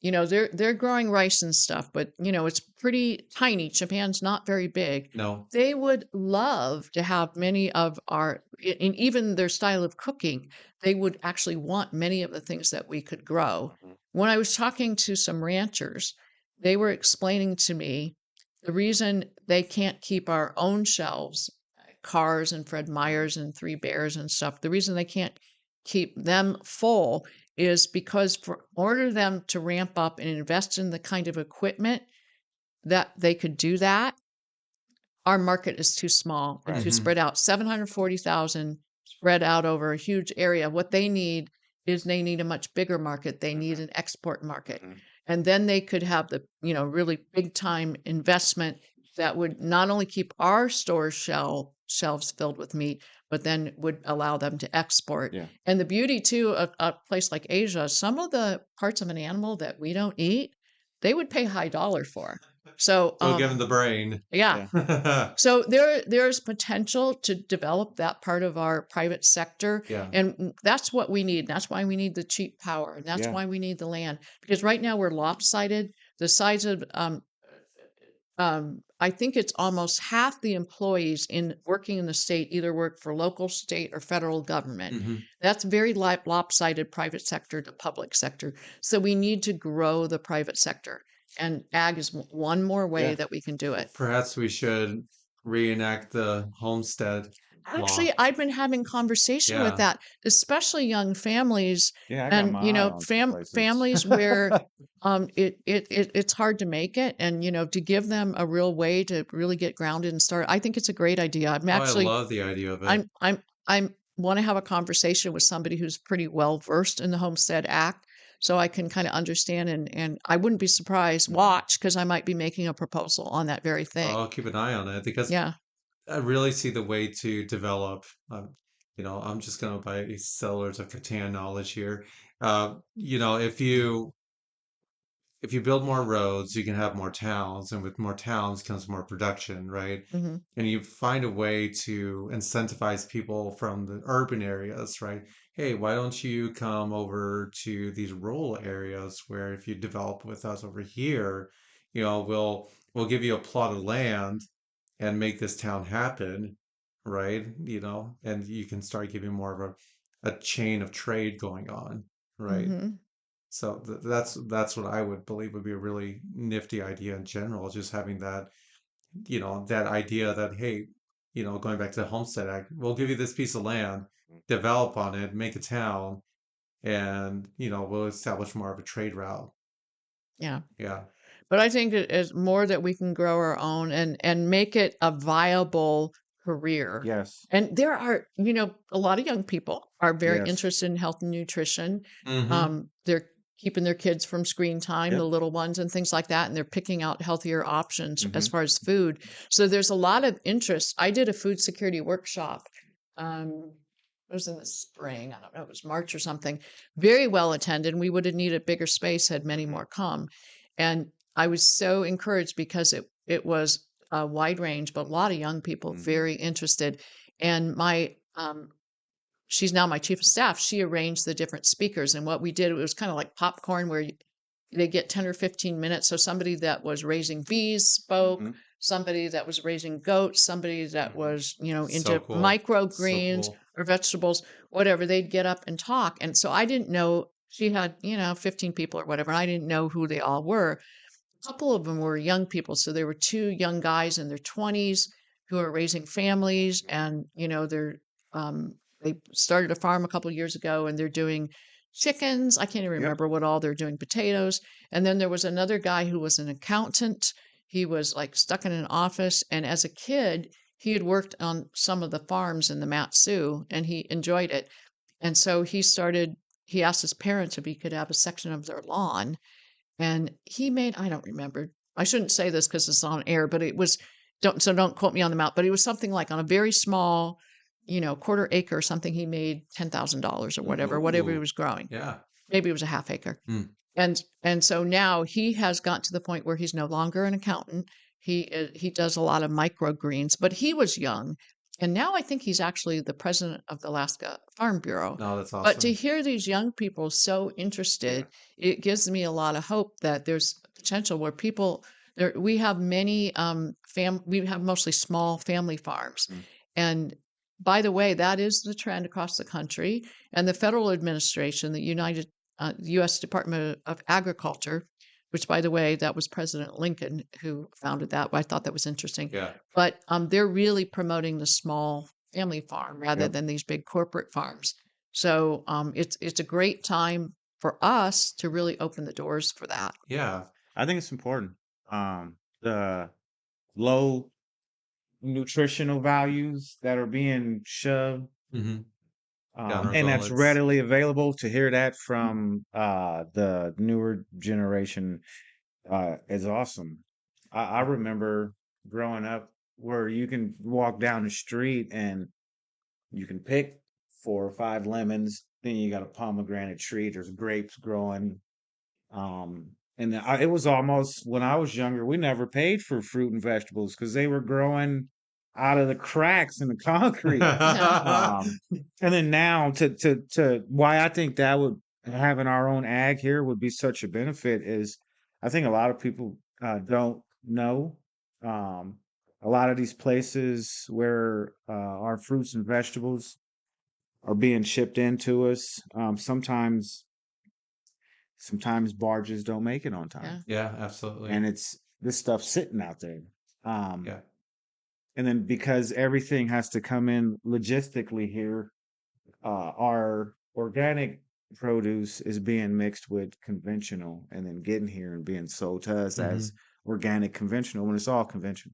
They're growing rice and stuff, but it's pretty tiny. Japan's not very big. No. They would love to have many of and even their style of cooking, they would actually want many of the things that we could grow. Mhm. When I was talking to some ranchers, they were explaining to me the reason they can't keep our own shelves, Cars and Fred Meyers and Three Bears and stuff, the reason they can't keep them full is because for order them to ramp up and invest in the kind of equipment that they could do that, our market is too small and Right. too Hmm. spread out. 740,000 spread out over a huge area. What they need is they need a much bigger market. They need an export market. Mhm. And then they could have the, really big time investment that would not only keep our store shelves filled with meat, but then would allow them to export. Yeah. And the beauty too of a place like Asia, some of the parts of an animal that we don't eat, they would pay high dollar for. So So given the brain. yeah. Yeah. So there's potential to develop that part of our private sector, Yeah. and that's what we need. That's why we need the cheap power, and that's Yeah. why we need the land. Because right now we're lopsided. The size of I think it's almost half the employees in working in the state either work for local, state, or federal government. Hmm. That's very lopsided, private sector to public sector. So we need to grow the private sector, and ag is one more way Yeah. that we can do it. Perhaps we should reenact the homestead Actually, law. I've been having conversation with Yeah. that, especially young families, Yeah. I got and my eye on some places. families where it's hard to make it, and to give them a real way to really get grounded and start. I think it's a great idea. Oh, I love the idea of it. I'm want to have a conversation with somebody who's pretty well versed in the Homestead Act, so I can kind of understand, and I wouldn't be surprised. Watch, because I might be making a proposal on that very Oh, thing. I'll keep an eye on it because Yeah. I really see the way to develop. I'm just going to buy Settlers of Catan knowledge here. If you build more roads, you can have more towns, and with more towns comes more production, right? Hmm. And you find a way to incentivize people from the urban areas, right? Hey, why don't you come over to these rural areas where if you develop with us over here, we'll give you a plot of land and make this town happen, right? And you can start giving more of a chain of trade going on, right? Hmm. So that's what I would believe would be a really nifty idea in general, just having that idea that, hey, going back to the Homestead Act, we'll give you this piece of land, develop on it, make a town, and we'll establish more of a trade route. Yeah. Yeah. But I think it is more that we can grow our own and make it a viable career. Yes. And there are, a lot of young people are very Yes. interested in health and nutrition. Mm-hmm. They're keeping their kids from screen time, the Yep. little ones and things like that, and they're picking out healthier options as Mm-hmm. far as food. So there's a lot of interest. I did a food security workshop. It was in the spring. I don't know, it was March or something. Very well attended. We would have needed bigger space had many more come. And I was so encouraged because it was a wide range, but a lot of young people Mm-hmm. very interested. And she's now my chief of staff. She arranged the different speakers, and what we did, it was kind of like popcorn, where they get 10 or 15 minutes. So somebody that was raising bees spoke, Mhm. somebody that was raising goats, somebody that Mhm. was, So into cool. So microgreens cool. or vegetables, whatever, they'd get up and talk. And so I didn't know she had, 15 people or whatever. I didn't know who they all were. A couple of them were young people. So there were two young guys in their 20s who are raising families, and they started a farm a couple of years ago, and they're doing chickens. I can't even Yep. remember what all they're doing, potatoes. And then there was another guy who was an accountant. He was like stuck in an office, and as a kid, he had worked on some of the farms in the Matsu, and he enjoyed it. And so he asked his parents if he could have a section of their lawn, and he made, I don't remember. I shouldn't say this because it's on air, but it was, don't quote me on the amount, but it was something like on a very small, quarter acre or something, he made $10,000 or whatever he Ooh. was growing. Yeah. Maybe it was a half acre. Mm. And so now he has gotten to the point where he's no longer an accountant. He does a lot of microgreens, but he was young, and now I think he's actually the president of the Alaska Farm Bureau. No, that's But to awesome. hear these young people so Yeah. interested, it gives me a lot of hope that there's potential where people there. We have many we have mostly small family farms, Mm. and by the way, that is the trend across the country. And the federal administration, the U.S. Department of Agriculture, which, by the way, that was President Lincoln who founded that. I thought that was interesting. Yeah. But they're really promoting the small family farm rather Yep. than these big corporate farms. So it's a great time for us to really open the doors for that. Yeah. I think it's important. The low nutritional values that are being shoved, Mm-hmm. Down our and that's gullets. readily available. To hear that from the newer generation is awesome. I remember growing up where you can walk down the street and you can pick 4 or 5 lemons. Then you got a pomegranate tree. There's grapes growing. It was almost when I was younger, we never paid for fruit and vegetables because they were growing out of the cracks in the concrete. Yeah. And then now to why I think that would having our own ag here would be such a benefit is I think a lot of people don't know. Um, a lot of these places where our fruits and vegetables are being shipped into us, sometimes barges don't make it on time, Yeah. Yeah, absolutely. and it's this stuff sitting out there. Yeah. And then because everything has to come in logistically here, our organic produce is being mixed with conventional and then getting here and being sold to us Mm-hmm. as organic conventional when it's all conventional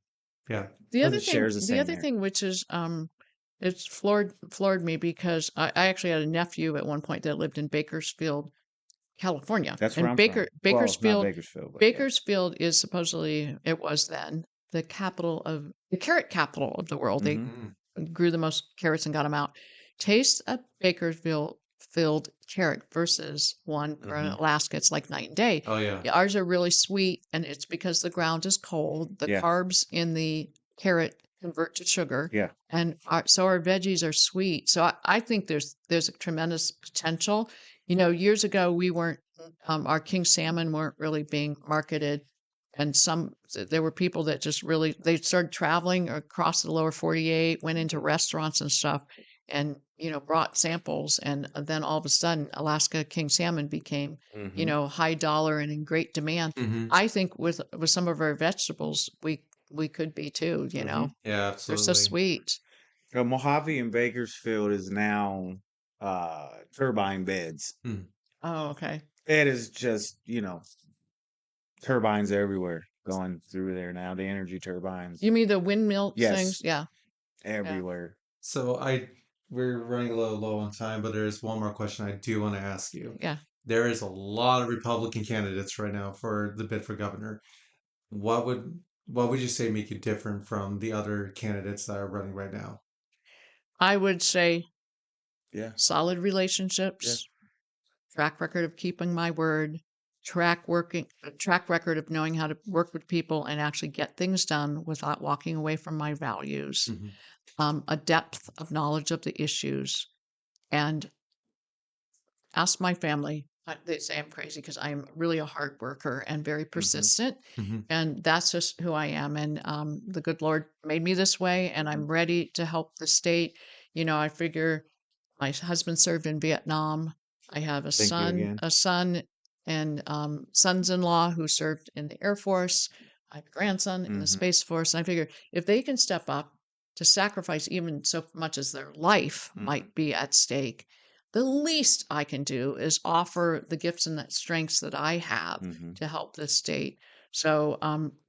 Yeah. because it shares the The same other air. thing, which is it's floored me because I actually had a nephew at one point that lived in Bakersfield, California. That's where And I'm from. Well, it's not Bakersfield, but yeah. Bakersfield is supposedly, it was then, the carrot capital of the world. They Hmm. Mm. grew the most carrots and got them out. Taste a Bakersfield filled carrot versus one grown in Hmm. Alaska. It's like night and day. Oh yeah. Yeah, ours are really sweet, and it's because the ground is cold. The Yeah, carbs in the carrot convert to sugar, yeah. and so our veggies are sweet. So I think there's a tremendous potential. Years ago we weren't our king salmon weren't really being marketed, and there were people that just really they started traveling across the lower 48, went into restaurants and stuff, and brought samples, and then all of a sudden Alaska king salmon became Hmm. high dollar and in great demand. Mm-hmm. I think with some of our vegetables we could be too. Hmm. Yeah, They're so absolutely. sweet. Mojave and Bakersfield is now turbine beds. Mm. Oh, okay. It is just, turbines everywhere going through there now. The energy turbines. You mean the windmill Yes, things? Yeah. Yeah. everywhere. So we're running a little low on time, but there's one more question I do want to ask you. Yeah. There is a lot of Republican candidates right now for the bid for governor. What would what would you say make you different from the other candidates that are running right now? I would say Yeah, solid yeah. relationships, track record of keeping my word, track record of knowing how to work with people and actually get things done without walking away from my values, Hmm. a depth of knowledge of the issues, and ask my family They say I'm crazy because I'm really a hard worker and very Mhm. persistent, Mhm. and that's just who I am. And the good Lord made me this way, and I'm ready to help the state. I figure my husband served in Vietnam. I have Thank you again. a son, and sons-in-law who served in the Air Force. I have a grandson in the Mhm. Space Force. And I figure if they can step up to sacrifice even so much as their life Mhm. might be at stake, the least I can do is offer the gifts and the strengths that I have Mhm. to help the state. So,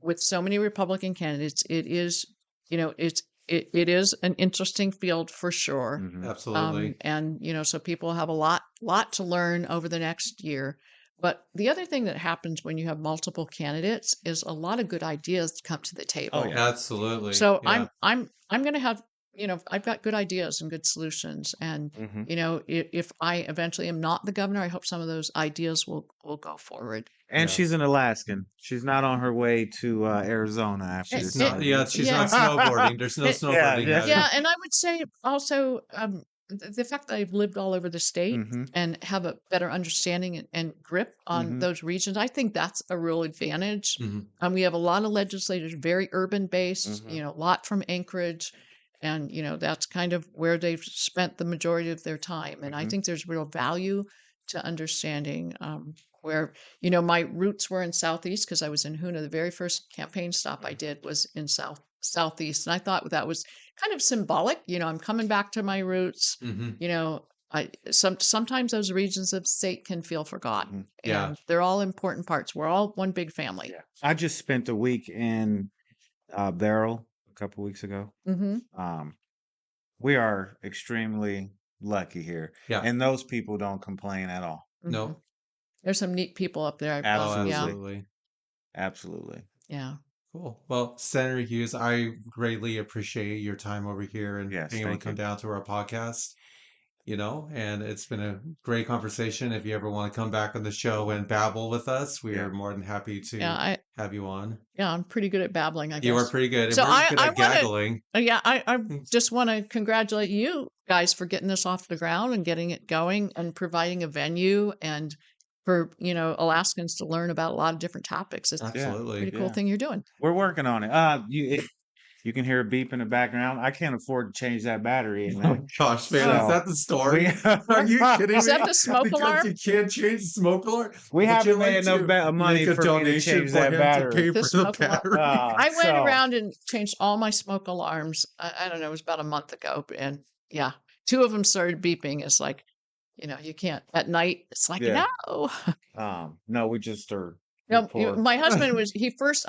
with so many Republican candidates, it is, it is an interesting field for sure. Mhm. Absolutely. And so people have a lot to learn over the next year. But the other thing that happens when you have multiple candidates is a lot of good ideas come to the Oh table. yeah. Absolutely. So Yeah. I'm going to have, I've got good ideas and good solutions. And Mhm. if I eventually am not the governor, I hope some of those ideas will go forward. And Yeah. she's an Alaskan. She's not on her way to Arizona after It, She's this it, not, yeah, interview. she's yeah, not snowboarding. There's no it, Yeah, snowboarding yeah. yeah, happening. and I would say also the fact that I've lived all over the state Mhm. and have a better understanding and grip on Mhm. those regions, I think that's a real advantage. Mhm. We have a lot of legislators very urban based, Mhm. a lot from Anchorage, and that's kind of where they've spent the majority of their time. And I Mhm. think there's real value to understanding where my roots were in Southeast because I was in Hoona. The very first campaign stop I did was in Southeast, and I thought that was kind of symbolic. I'm coming back to my roots. Mhm. Sometimes those regions of state can feel forgotten, Mhm. Yeah. and they're all important parts. We're all one big family. Yeah. I just spent a week in Beryl a couple weeks ago. Hmm. Um, we are extremely lucky here, Yeah. and those people don't complain at all. No. There's some neat people up there. Oh, Yeah, Absolutely. absolutely. Absolutely. yeah, Cool. Well, Senator Hughes, I greatly appreciate your time over here and Yes, being able to thank come you. down to our podcast, and it's been a great conversation. If you ever want to come back on the show and babble with us, we Yeah. are more than happy yeah. to have you on. I'm pretty good at babbling, I You are guess. pretty good, and So we're good I at want to, gaggling. yeah, I Mm. just want to congratulate you guys for getting this off the ground and getting it going and providing a venue and for Alaskans to learn about a lot of different topics. It's a Yeah. Absolutely. pretty cool Yeah. thing you're doing. We're working on it. You can hear a beep in the background. I can't afford to change that battery in Oh there. gosh, man, is So that the we story? Are you kidding Is that me? the smoke Because alarm? you can't change the smoke alarm? we Would you haven't made like enough to money make a for me to donation change for that him to battery. pay The for the smoke alarm. battery? I went So around and changed all my smoke alarms. I don't know, it was about a month ago. And yeah, two of them started beeping. It's like, you can't at night. It's like, yeah. no. No, we just are No, poor. my husband he first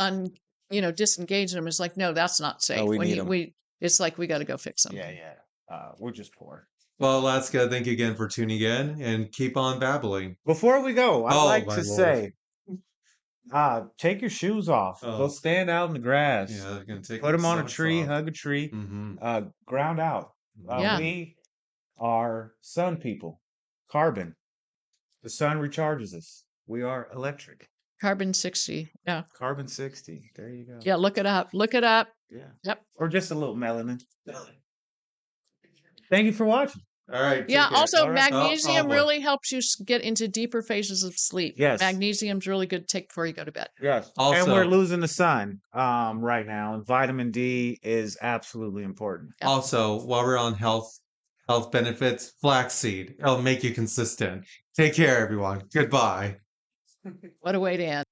disengaged them. It's like, no, that's not No, safe. we When need them. it's like, we got to go fix them. Yeah, yeah. We're just poor. Well, Alaska, thank you again for tuning in and keep on babbling. Before we go, I'd Oh, like my to Lord. say, take your shoes off. Go Oh, stand out in the grass. yeah, they're going to take Put their them on a socks tree. off. Hug a tree. Mm-hmm. Ground out. Yeah. We are sun people. Carbon. The sun recharges us. We are electric. Carbon 60. Yeah. Carbon 60. There you go. Yeah. Look it up. Look it up. Yeah. Yep. Or just a little melanin. Thank you for watching. All right, Yeah. take care. Also, All right. magnesium boy. really helps you get into deeper phases of sleep. Yes. Magnesium's really good to take before you go to bed. Yes. And we're Also, losing the sun right now. And vitamin D is absolutely important. Yeah. also, while we're on health benefits, flaxseed. It'll make you consistent. Take care, everyone. Goodbye. What a way to end.